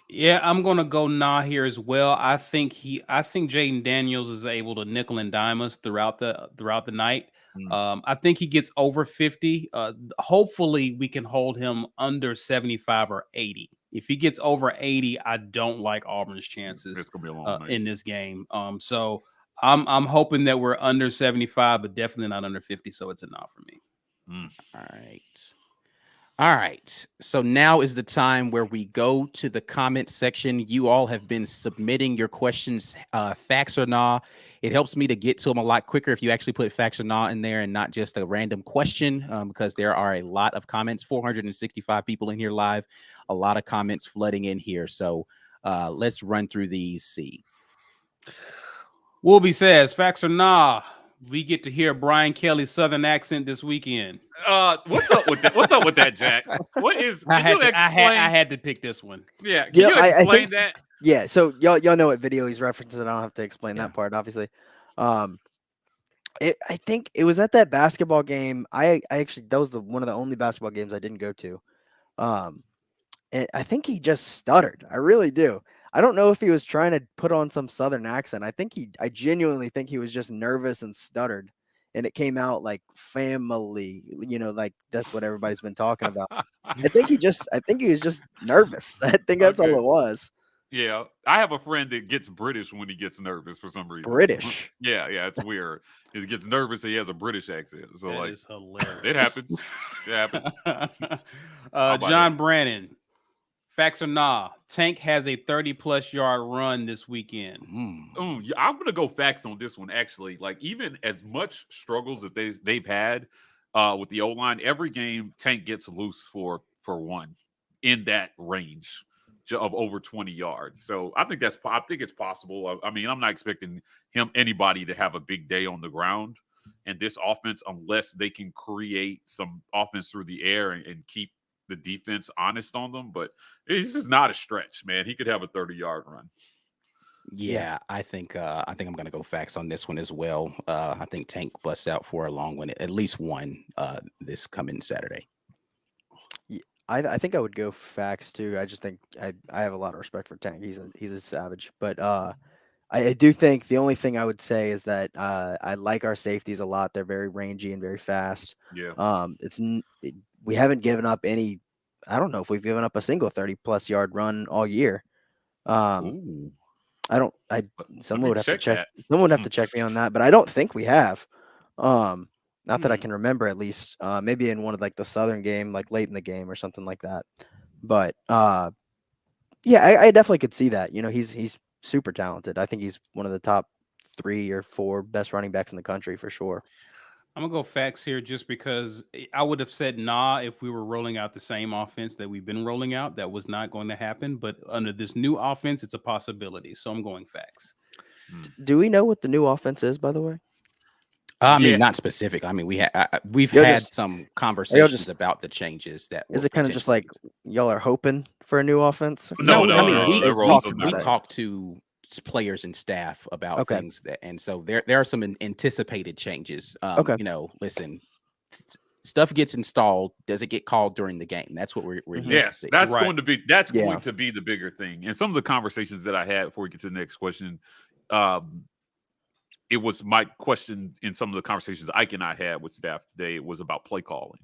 Yeah, I'm gonna go nah here as well. I think Jaden Daniels is able to nickel and dime us throughout the night. I think he gets over 50. Hopefully, we can hold him under 75 or 80. If he gets over 80, I don't like Auburn's chances It's gonna be a long night in this game. So I'm hoping that we're under 75, but definitely not under 50. So it's a nah for me. All right. So now is the time where we go to the comment section. You all have been submitting your questions, facts or nah. It helps me to get to them a lot quicker if you actually put facts or nah in there and not just a random question, because there are a lot of comments, 465 people in here live, a lot of comments flooding in here. So let's run through these. See. Woolby says, facts or nah, we get to hear Brian Kelly's Southern accent this weekend. What's up with that? What's up with that, Jack? What is? I had to pick this one. Yeah, can you explain that? Yeah, so y'all know what video he's referencing. I don't have to explain that part, obviously. I think it was at that basketball game. I actually, that was one of the only basketball games I didn't go to. And I think he just stuttered. I really do. I don't know if he was trying to put on some Southern accent. I genuinely think he was just nervous and stuttered. And it came out like family, like that's what everybody's been talking about. I think he was just nervous. I think that's all it was. Yeah, I have a friend that gets British when he gets nervous for some reason. British? Yeah, it's weird. He gets nervous and he has a British accent. So that is hilarious. It happens. It happens. John Brannon, facts or nah, Tank has a 30+ yard run this weekend. I'm gonna go facts on this one. Actually, like even as much struggles that they've had with the O-line, every game Tank gets loose for one in that range of over 20 yards. So I think it's possible. I mean, I'm not expecting anybody to have a big day on the ground. And this offense, unless they can create some offense through the air and keep the defense honest on them, but this is not a stretch, man. He could have a 30-yard run. Yeah, I think I'm going to go facts on this one as well. I think Tank busts out for a long one, at least one this coming Saturday. I think I would go facts too. I just think I have a lot of respect for Tank. He's a savage, but I do think the only thing I would say is that I like our safeties a lot. They're very rangy and very fast. Yeah. We haven't given up any. I don't know if we've given up a single 30+ yard run all year. Ooh. I don't. Let Someone me would have to check check. that. Someone would have to check me on that, but I don't think we have. Not that I Hmm. can remember, at least. Maybe in one of like the Southern game, like late in the game or something like that. But yeah, I definitely could see that. You know, he's super talented. I think he's one of the top 3 or 4 best running backs in the country for sure. I'm gonna go facts here just because I would have said nah if we were rolling out the same offense that we've been rolling out. That was not going to happen. But under this new offense, it's a possibility. So I'm going facts. Do we know what the new offense is, by the way? I Yeah. mean, not specific. I mean, we've Y'all had just- some conversations just- about the changes that Is were it kind of just like potentially- y'all are hoping for a new offense? No, I mean, no, we they're we, rolling we different. talked to players and staff about Okay. things that, and so there are some anticipated changes. Okay. You know, listen, stuff gets installed. Does it get called during the game? That's what we're Mhm. here to Yes, see. that's Right. going to be Yeah. going to be the bigger thing. And some of the conversations that I had before we get to the next question, it was my question in some of the conversations Ike and I had with staff today. It was about play calling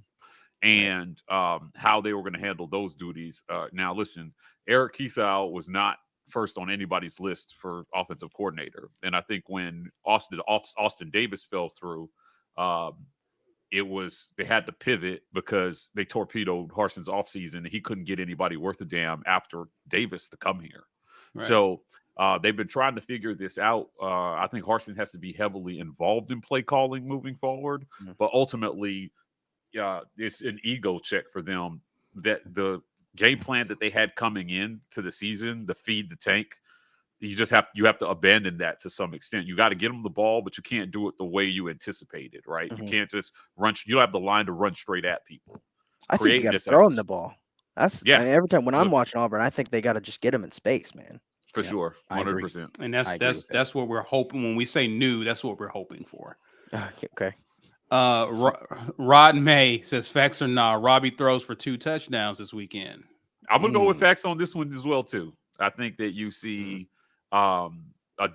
and how they were going to handle those duties. Now, listen, Eric Kiesau was not first on anybody's list for offensive coordinator, and I think when Austin Davis fell through, they had to pivot because they torpedoed Harson's offseason and he couldn't get anybody worth a damn after Davis to come here. Right. So they've been trying to figure this out. I think Harson has to be heavily involved in play calling moving forward, but ultimately, it's an ego check for them that the game plan that they had coming in to the season, the feed the tank, you have to abandon that to some extent. You got to get them the ball, but you can't do it the way you anticipated, right? You can't just run. You don't have the line to run straight at people. I think you got to this throw him extra- the ball. That's Yeah. I mean, every time when I'm Look- watching Auburn, I think they got to just get him in space, man. For Yeah, sure, I agree. 100%. And I agree with that. that's what we're hoping. When we say new, that's what we're hoping for. Okay. Rod May says facts or nah. Robbie throws for 2 touchdowns this weekend. I'm gonna go with facts on this one as well too. I think that you see a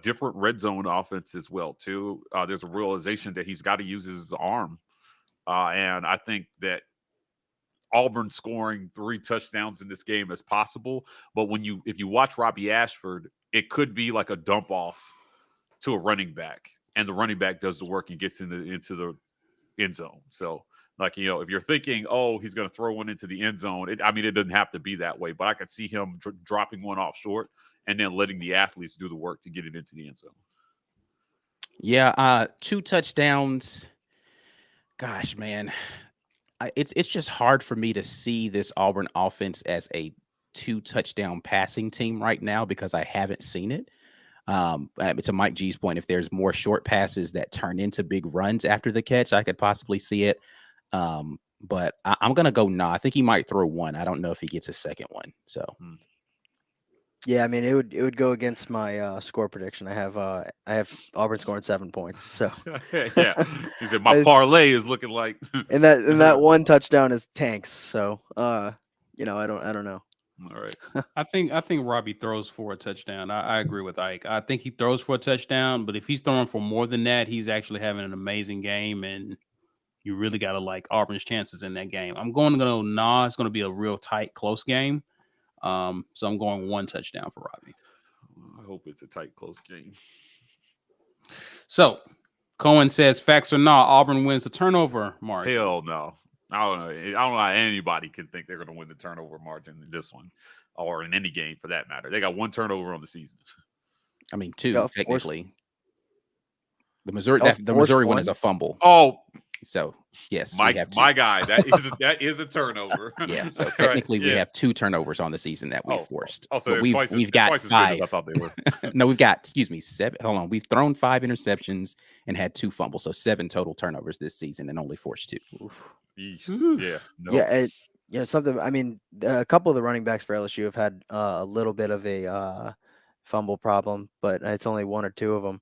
different red zone offense as well too. There's a realization that he's got to use his arm, and I think that Auburn scoring 3 touchdowns in this game is possible. But if you watch Robbie Ashford, it could be like a dump off to a running back, and the running back does the work and gets into the end zone. So, like, you know, if you're thinking, oh, he's going to throw one into the end zone, it doesn't have to be that way. But I could see him dropping one off short and then letting the athletes do the work to get it into the end zone. Yeah, 2 touchdowns. Gosh, man, it's just hard for me to see this Auburn offense as a 2 touchdown passing team right now because I haven't seen it. To Mike G's point, if there's more short passes that turn into big runs after the catch, I could possibly see it. But I'm gonna go nah. I think he might throw one. I don't know if he gets a second one. So Yeah, I mean it would go against my score prediction. I have Auburn scoring 7 points. So Yeah, he said my parlay is looking like, and that one touchdown is tanks. So you know, I don't know. all right. I think Robbie throws for a touchdown. I agree with Ike. I think he throws for a touchdown, but if he's throwing for more than that, he's actually having an amazing game, and you really got to like Auburn's chances in that game. I'm going to go nah. It's going to be a real tight, close game. So I'm going 1 touchdown for Robbie. I hope it's a tight, close game. So Cohen says facts or nah. Auburn wins the turnover margin. Hell no. I don't know how anybody can think they're going to win the turnover margin in this one or in any game for that matter. They got 1 turnover on the season. I mean 2 Yeah, technically. The Missouri forced one one. is a fumble. Oh, So yes, my we have 2. my guy, that is a turnover. Yeah, so Right, technically we yeah. have 2 turnovers on the season that we forced. Also, But we've we've got twice as good as 5. I thought they were. No, we've got 7. Hold on, we've thrown 5 interceptions and had 2 fumbles, so 7 total turnovers this season and only forced 2. Yeesh. Yeah. No. Yeah, something. I mean, a couple of the running backs for LSU have had a little bit of a fumble problem, but it's only 1 or 2 of them.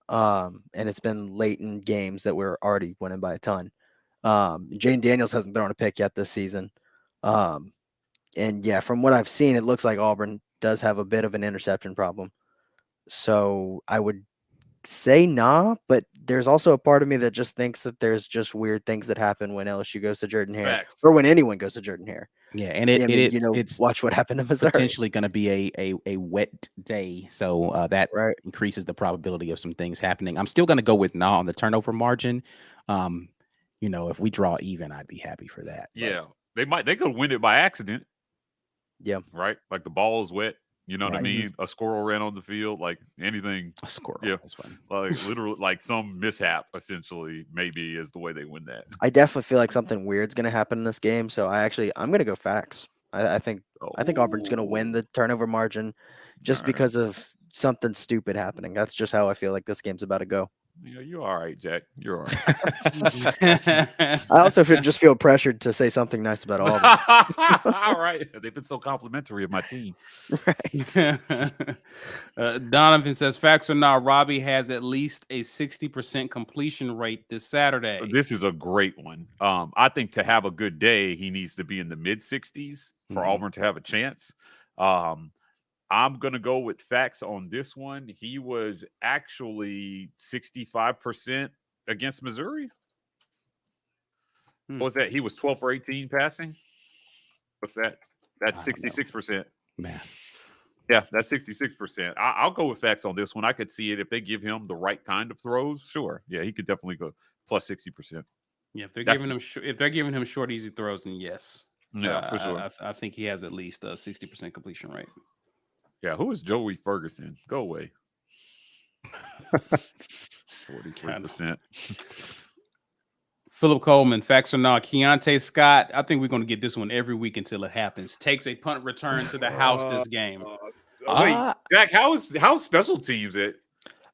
And it's been late in games that we're already winning by a ton. Jane Daniels hasn't thrown a pick yet this season. And yeah, from what I've seen, it looks like Auburn does have a bit of an interception problem. So I would say nah, but there's also a part of me that just thinks that there's just weird things that happen when LSU goes to Jordan Hare Facts. or when anyone goes to Jordan Hare. Yeah, and it's watch what happened to Missouri. potentially going to be a wet day, so that Right. increases the probability of some things happening. I'm still going to go with nah on the turnover margin. If we draw even, I'd be happy for that. Yeah, they could win it by accident. Yeah. Right. Like the ball is wet. You know what I Right. mean? A squirrel ran on the field. Like anything. A squirrel. Yeah. That's fun. Like literally, like some mishap. Essentially, maybe is the way they win that. I definitely feel like something weird's going to happen in this game. So I'm going to go facts. I think Auburn's going to win the turnover margin just All right. because of something stupid happening. That's just how I feel like this game's about to go. Yeah, you're all right, Jack. You're all right. I also just feel pressured to say something nice about Auburn. All right. They've been so complimentary of my team. Right. Donovan says, facts or not, Robbie has at least a 60% completion rate this Saturday. This is a great one. I think to have a good day, he needs to be in the mid 60s for Auburn to have a chance. I'm going to go with facts on this one. He was actually 65% against Missouri. What was that? He was 12 for 18 passing. What's that? That's 66%. Man. Yeah, that's 66%. I'll go with facts on this one. I could see it if they give him the right kind of throws. Sure. Yeah, he could definitely go plus 60%. Yeah, if they're giving him short, easy throws, then yes. Yeah, for sure. I think he has at least a 60% completion rate. Yeah, who is Joey Ferguson? Go away. 43%. Philip Coleman, facts or not, Keontae Scott, I think we're going to get this one every week until it happens. Takes a punt return to the house this game. Wait, Jack, how's special teams at?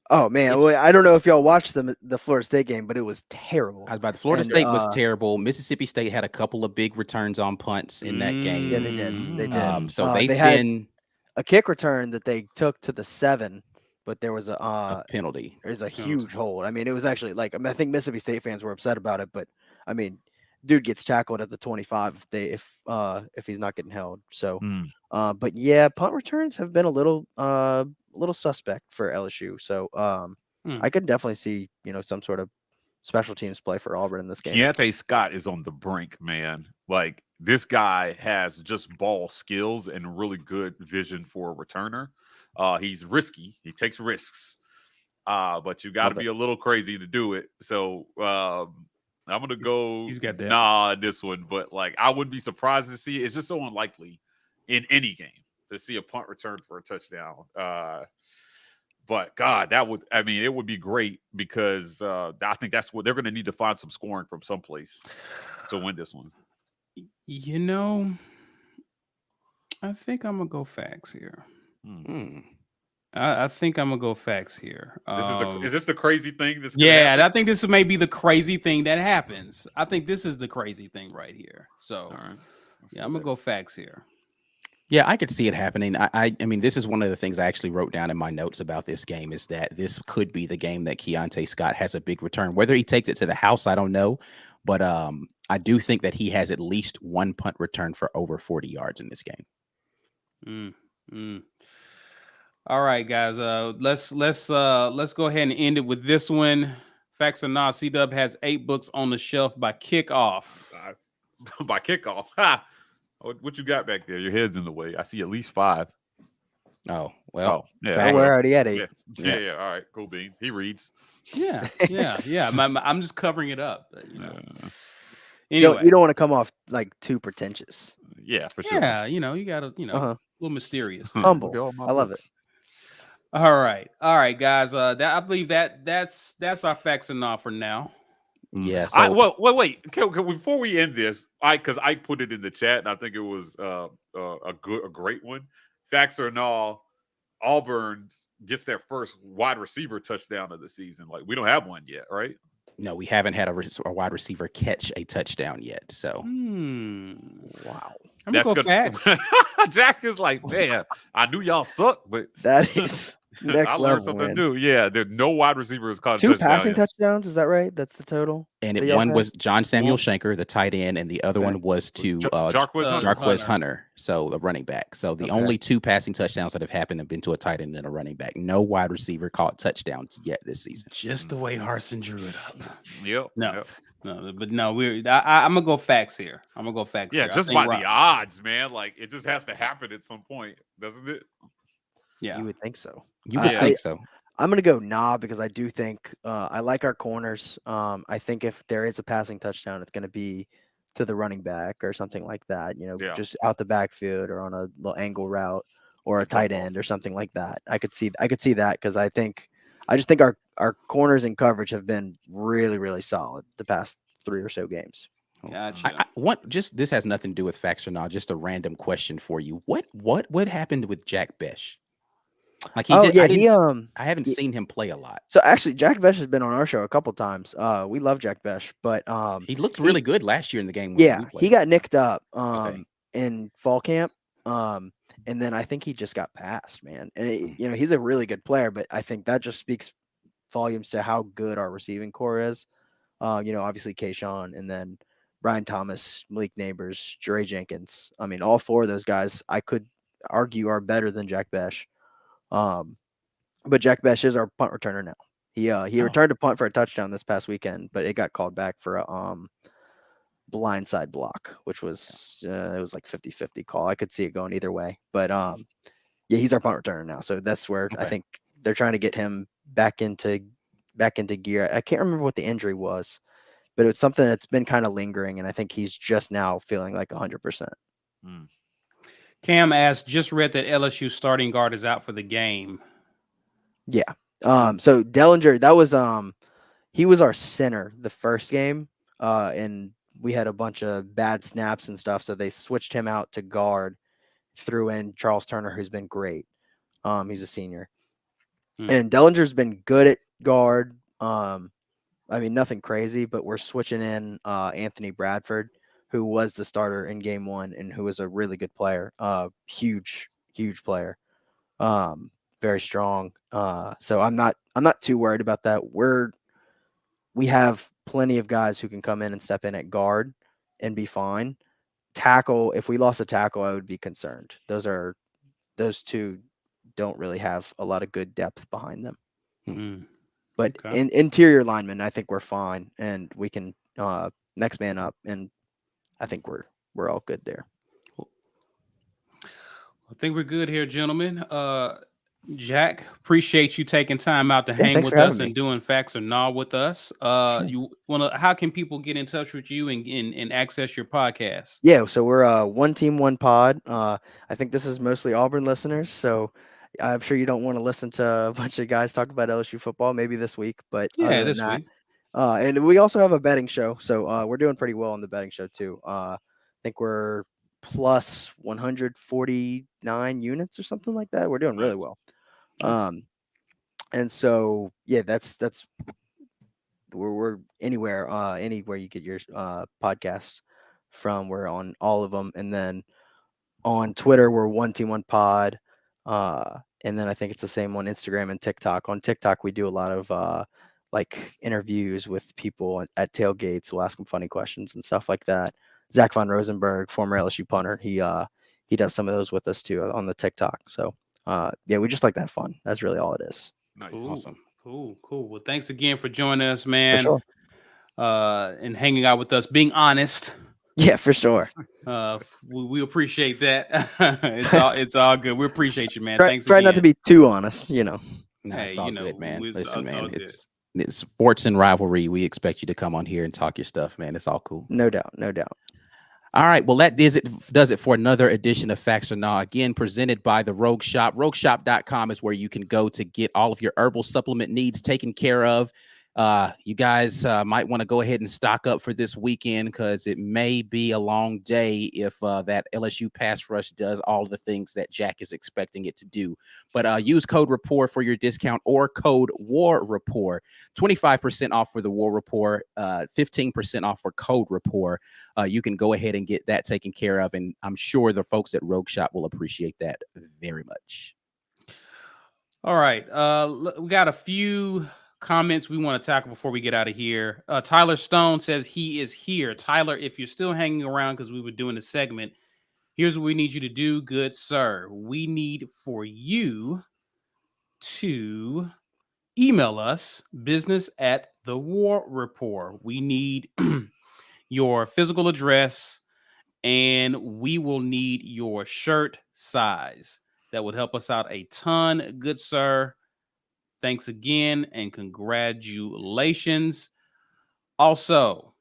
Oh man, I don't know if y'all watched the Florida State game, but it was terrible. I was about Florida State was terrible. Mississippi State had a couple of big returns on punts in that game. Yeah, they did. They did. So they had a kick return that they took to the 7, but there was a penalty. There's a huge hold. I mean, it was actually I think Mississippi State fans were upset about it, but I mean, dude gets tackled at the 25 if he's not getting held. So, but yeah, punt returns have been a little suspect for LSU. So, I could definitely see some sort of special teams play for Auburn in this game. Keontae Scott is on the brink, man. Like this guy has just ball skills and really good vision for a returner. He's risky. He takes risks. But you got to be a little crazy to do it. So I'm going to go nah this one. But like I wouldn't be surprised to see it. It's just so unlikely in any game to see a punt return for a touchdown. But God, it would be great because I think that's what they're going to need to find some scoring from someplace to win this one. I think I'm going to go facts here. I think I'm going to go facts here. Is this the crazy thing? I think this may be the crazy thing that happens. I think this is the crazy thing right here. So, I'm going to go facts here. Yeah, I could see it happening. I mean, this is one of the things I actually wrote down in my notes about this game is that this could be the game that Keontae Scott has a big return. Whether he takes it to the house, I don't know. But I do think that he has at least one punt return for over 40 yards in this game. All right, guys. Let's go ahead and end it with this one. Facts or not, C-Dub has 8 books on the shelf by kickoff. By kickoff. Ha! What you got back there? Your head's in the way. I see at least 5. Oh, well. Yeah, we're already at 8. Yeah. All right. Cool beans. He reads. Yeah. I'm just covering it up. Anyway. You don't want to come off like too pretentious. Yeah, for sure. Yeah, you got to, a little mysterious. Humble. I love it. All right, guys. I believe that's our facts and not for now. Yeah. So wait. Before we end this, because I put it in the chat, and I think it was a great one. Facts or not, Auburn gets their first wide receiver touchdown of the season. Like we don't have one yet, right? No, we haven't had a wide receiver catch a touchdown yet. So, wow. I'm gonna go facts. Jack is like, man, I knew y'all suck, but that is Next I learned level, something man. new. Yeah, there's no wide receiver has caught a 2 touchdown passing yet. touchdowns, is that right? That's the total? And that y'all one had? was John Samuel Well, Shanker, the tight end, and the other Okay. one was to Jarquez Hunter. Jarquez Hunter, so the running back. So the Okay. only 2 passing touchdowns that have happened have been to a tight end and a running back. No wide receiver caught touchdowns yet this season. Just the way Harsin drew it up. Yep. No, Yep. no, but no, I'm gonna go facts here. I'm gonna go facts. Yeah, here. just by the odds, man. Like it just has to happen at some point, doesn't it? Yeah, You would think so. You would think so. I'm gonna go nah because I do think I like our corners. I think if there is a passing touchdown, it's gonna be to the running back or something like that. Yeah. Just out the backfield or on a little angle route or a tight end or something like that. I could see that because I just think our corners and coverage have been really, really solid the past 3 or so games. gotcha. This has nothing to do with facts or not. Just a random question for you. What happened with Jack Besh? Like I haven't seen him play a lot. So actually, Jack Besh has been on our show a couple times. We love Jack Besh, but he looked really good last year in the game. He got nicked up Okay. in fall camp, and then I think he just got passed, man. And he's a really good player, but I think that just speaks volumes to how good our receiving core is. Obviously Kayshawn, and then Brian Thomas, Malik Neighbors, Jere Jenkins. I mean, all 4 of those guys I could argue are better than Jack Besh. But Jack Besh is our punt returner now. He returned a punt for a touchdown this past weekend, but it got called back for a blindside block, which was it was like 50-50 call. I could see it going either way, but yeah, he's our punt returner now. So that's where I think they're trying to get him back into gear. I can't remember what the injury was, but it's something that's been kind of lingering, and I think he's just now feeling like 100%. Cam asked, just read that LSU starting guard is out for the game. Yeah. So Dellinger, that was he was our center the first game, and we had a bunch of bad snaps and stuff, so they switched him out to guard, threw in Charles Turner, who's been great. He's a senior. And Dellinger's been good at guard. I mean, nothing crazy, but we're switching in Anthony Bradford, who was the starter in game 1 and who was a really good player. Huge player. Very strong. So I'm not too worried about that. We have plenty of guys who can come in and step in at guard and be fine. Tackle, if we lost a tackle, I would be concerned. Those 2 don't really have a lot of good depth behind them. But in interior linemen, I think we're fine, and we can next man up, and I think we're all good there. I think we're good here, gentlemen. Jack, appreciate you taking time out to hang with us and doing facts or not with us. How can people get in touch with you and access your podcast? Yeah, so we're One Team One Pod. I think this is mostly Auburn listeners, so I'm sure you don't want to listen to a bunch of guys talk about LSU football maybe this week, but yeah, this week. And we also have a betting show, so we're doing pretty well on the betting show too. I think we're plus 149 units or something like that. We're doing really well. And so yeah, that's we're anywhere you get your podcasts from. We're on all of them, and then on Twitter we're One Team One Pod, and then I think it's the same on Instagram and TikTok. On TikTok we do a lot of like interviews with people at tailgates. We'll ask them funny questions and stuff like that. Zach Von Rosenberg, former LSU punter, he does some of those with us too on the TikTok. So yeah, we just like to have fun. That's really all it is. Nice. Cool. Awesome. Cool. Well, thanks again for joining us, man. For sure. And hanging out with us, being honest. Yeah, for sure. We appreciate that. It's all good. We appreciate you, man. Thanks. Try not to be too honest, No, hey, it's all good, man. Listen, man, it's It's sports and rivalry. We expect you to come on here and talk your stuff, man. It's all cool. No doubt. No doubt. All right. Well, that does it for another edition of Facts or Nah. Again, presented by the Rogue Shop. RogueShop.com is where you can go to get all of your herbal supplement needs taken care of. You guys might want to go ahead and stock up for this weekend because it may be a long day if that LSU pass rush does all the things that Jack is expecting it to do. But use code Rapport for your discount or code War Rapport. 25% off for the War Rapport, 15% off for code Rapport. You can go ahead and get that taken care of, and I'm sure the folks at Rogue Shop will appreciate that very much. All right. We got a few comments we want to tackle before we get out of here. Tyler Stone says he is here. Tyler, if you're still hanging around because we were doing a segment, here's what we need you to do, good sir. We need for you to email us, business@the War Rapport. We need your physical address, and we will need your shirt size. That would help us out a ton, good sir. Thanks again and congratulations. Also,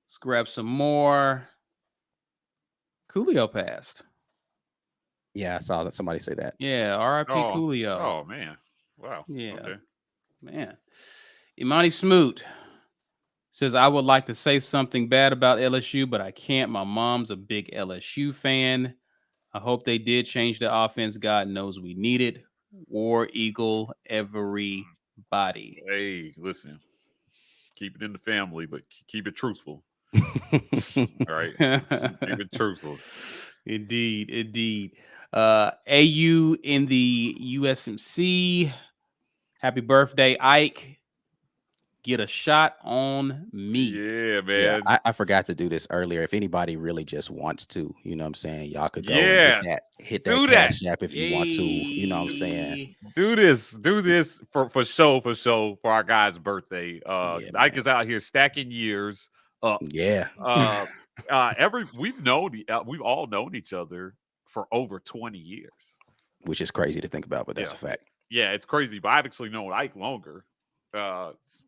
let's grab some more. Coolio passed. Yeah, I saw that somebody say that. Yeah, R.I.P. Coolio. Oh man. Wow. Yeah. Okay. Man. Imani Smoot says, I would like to say something bad about LSU, but I can't. My mom's a big LSU fan. I hope they did change the offense. God knows we need it. War Eagle, everybody. Hey, listen. Keep it in the family, but keep it truthful. All right. Keep it truthful. Indeed. AU in the USMC. Happy birthday, Ike. Get a shot on me. Yeah, man. Yeah, I forgot to do this earlier. If anybody really just wants to, you know what I'm saying, y'all could go Yeah. and hit Do that that. Cash App if you want to, you know what I'm saying. Do this for show for our guy's birthday. Yeah, Ike man. is out here stacking years up. Yeah. We've all known each other for over 20 years. Which is crazy to think about, but that's a fact. Yeah, it's crazy. But I've actually known Ike longer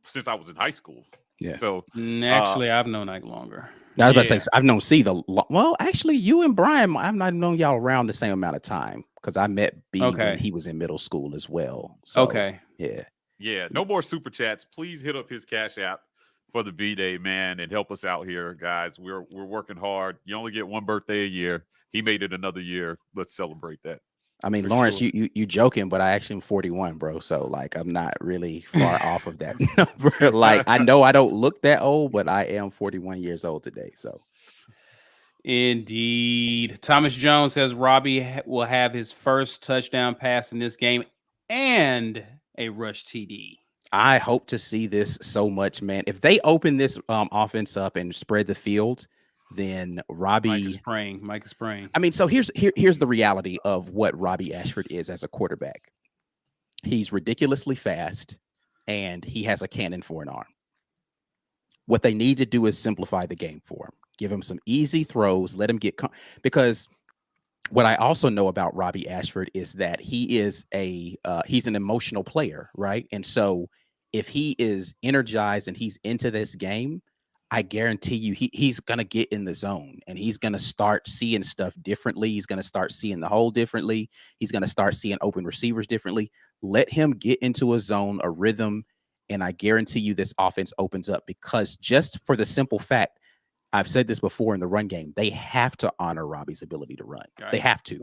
since I was in high school. Yeah. So Actually, I've known Ike longer. I was about to say, I've known C well, actually, you and Brian, I've not known y'all around the same amount of time because I met B when he was in middle school as well. So, yeah. No more super chats. Please hit up his Cash App for the B-Day, man, and help us out here, guys. We're working hard. You only get one birthday a year. He made it another year. Let's celebrate that. I mean, Lawrence, you joking, but I actually am 41, bro. So like, I'm not really far off of that number. Like, I know I don't look that old, but I am 41 years old today. So, indeed. Thomas Jones says Robbie will have his first touchdown pass in this game and a rush TD. I hope to see this so much, man. If they open this offense up and spread the field, then Robbie Mike is praying. I mean, so here's the reality of what Robbie Ashford is as a quarterback. He's ridiculously fast and he has a cannon for an arm. What they need to do is simplify the game for him. Give him some easy throws, let him get because what I also know about Robbie Ashford is that he is he's an emotional player, right? And so if he is energized and he's into this game, I guarantee you he's going to get in the zone and he's going to start seeing stuff differently. He's going to start seeing the hole differently. He's going to start seeing open receivers differently. Let him get into a zone, a rhythm, and I guarantee you this offense opens up because just for the simple fact, I've said this before in the run game, they have to honor Robbie's ability to run. Right. They have to.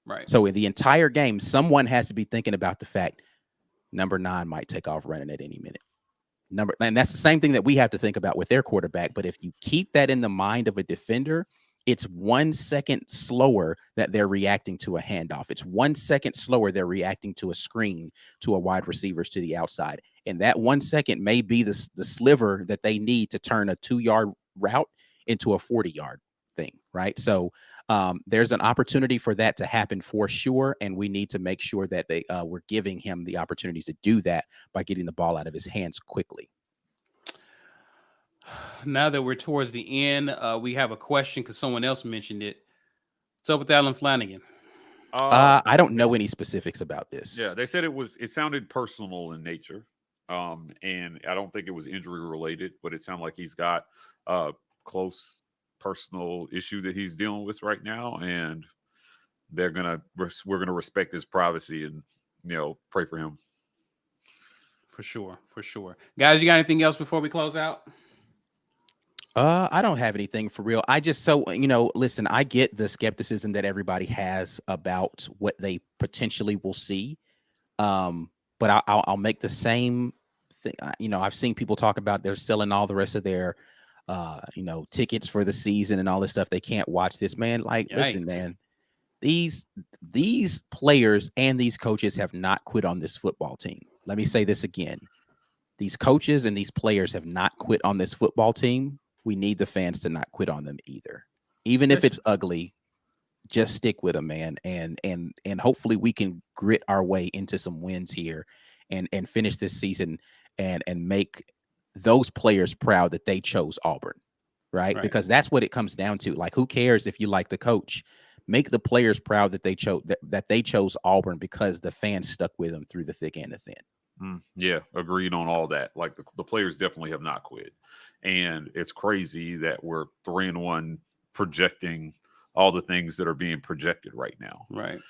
Right. So in the entire game, someone has to be thinking about the fact number 9 might take off running at any minute. And that's the same thing that we have to think about with their quarterback. But if you keep that in the mind of a defender, it's 1 second slower that they're reacting to a handoff. It's 1 second slower they're reacting to a screen to a wide receivers to the outside. And that 1 second may be the sliver that they need to turn a 2-yard route into a 40-yard thing, right? So there's an opportunity for that to happen for sure, and we need to make sure that we're giving him the opportunities to do that by getting the ball out of his hands quickly. Now that we're towards the end, we have a question because someone else mentioned it. What's up with Alan Flanagan? I don't know any specifics about this. Yeah, they said it sounded personal in nature, and I don't think it was injury related, but it sounded like he's got close personal issue that he's dealing with right now, and we're gonna respect his privacy and pray for him. For sure. Guys, you got anything else before we close out? I don't have anything for real. I just listen, I get the skepticism that everybody has about what they potentially will see. But I'll make the same thing. I've seen people talk about they're selling all the rest of their tickets for the season and all this stuff. They can't watch this, man. Like, Yikes. Listen, man, these players and these coaches have not quit on this football team. Let me say this again. These coaches and these players have not quit on this football team. We need the fans to not quit on them either. Even if it's ugly, just stick with them, man. And hopefully we can grit our way into some wins here and finish this season and make those players proud that they chose Auburn, right? Because that's what it comes down to. Like, who cares if you like the coach? Make the players proud that they chose Auburn because the fans stuck with them through the thick and the thin. Yeah, agreed on all that. Like the players definitely have not quit, and it's crazy that we're 3-1 projecting all the things that are being projected right now. Right.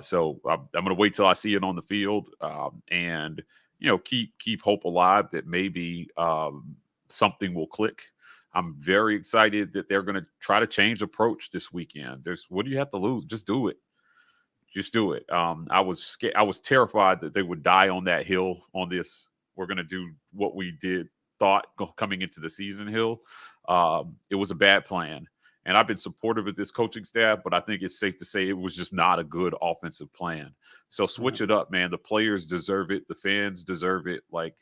So I'm going to wait till I see it on the field, and keep hope alive that maybe something will click. I'm very excited that they're going to try to change approach this weekend. What do you have to lose? Just do it. Just do it. I was scared. I was terrified that they would die on that hill on this. We're going to do what we thought coming into the season hill. It was a bad plan. And I've been supportive of this coaching staff, but I think it's safe to say it was just not a good offensive plan. So switch it up, man. The players deserve it. The fans deserve it. Like,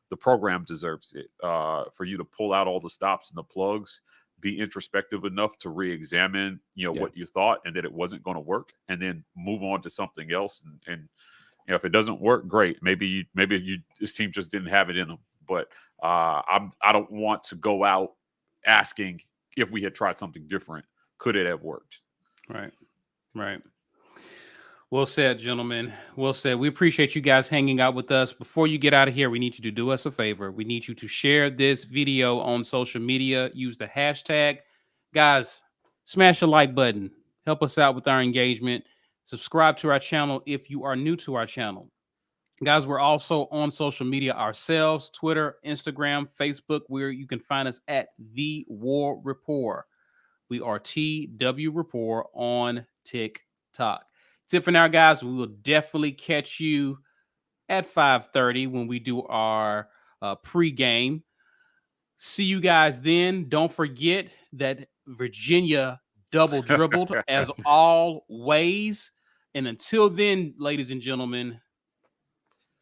the program deserves it. For you to pull out all the stops and the plugs, be introspective enough to re-examine, what you thought and that it wasn't going to work, and then move on to something else. And if it doesn't work, great. Maybe this team just didn't have it in them. But I don't want to go out asking if we had tried something different, could it have worked? Right. Well said, gentlemen. Well said. We appreciate you guys hanging out with us. Before you get out of here, we need you to do us a favor. We need you to share this video on social media. Use the hashtag. Guys, smash the like button. Help us out with our engagement. Subscribe to our channel if you are new to our channel. Guys, we're also on social media ourselves, Twitter, Instagram, Facebook, where you can find us at The War Rapport. We are TW Rapport on TikTok. That's it for now, guys. We will definitely catch you at 5:30 when we do our pregame. See you guys then. Don't forget that Virginia double dribbled as always. And until then, ladies and gentlemen,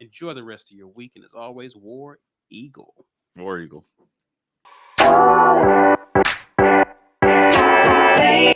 enjoy the rest of your week. And as always, War Eagle. War Eagle. Hey.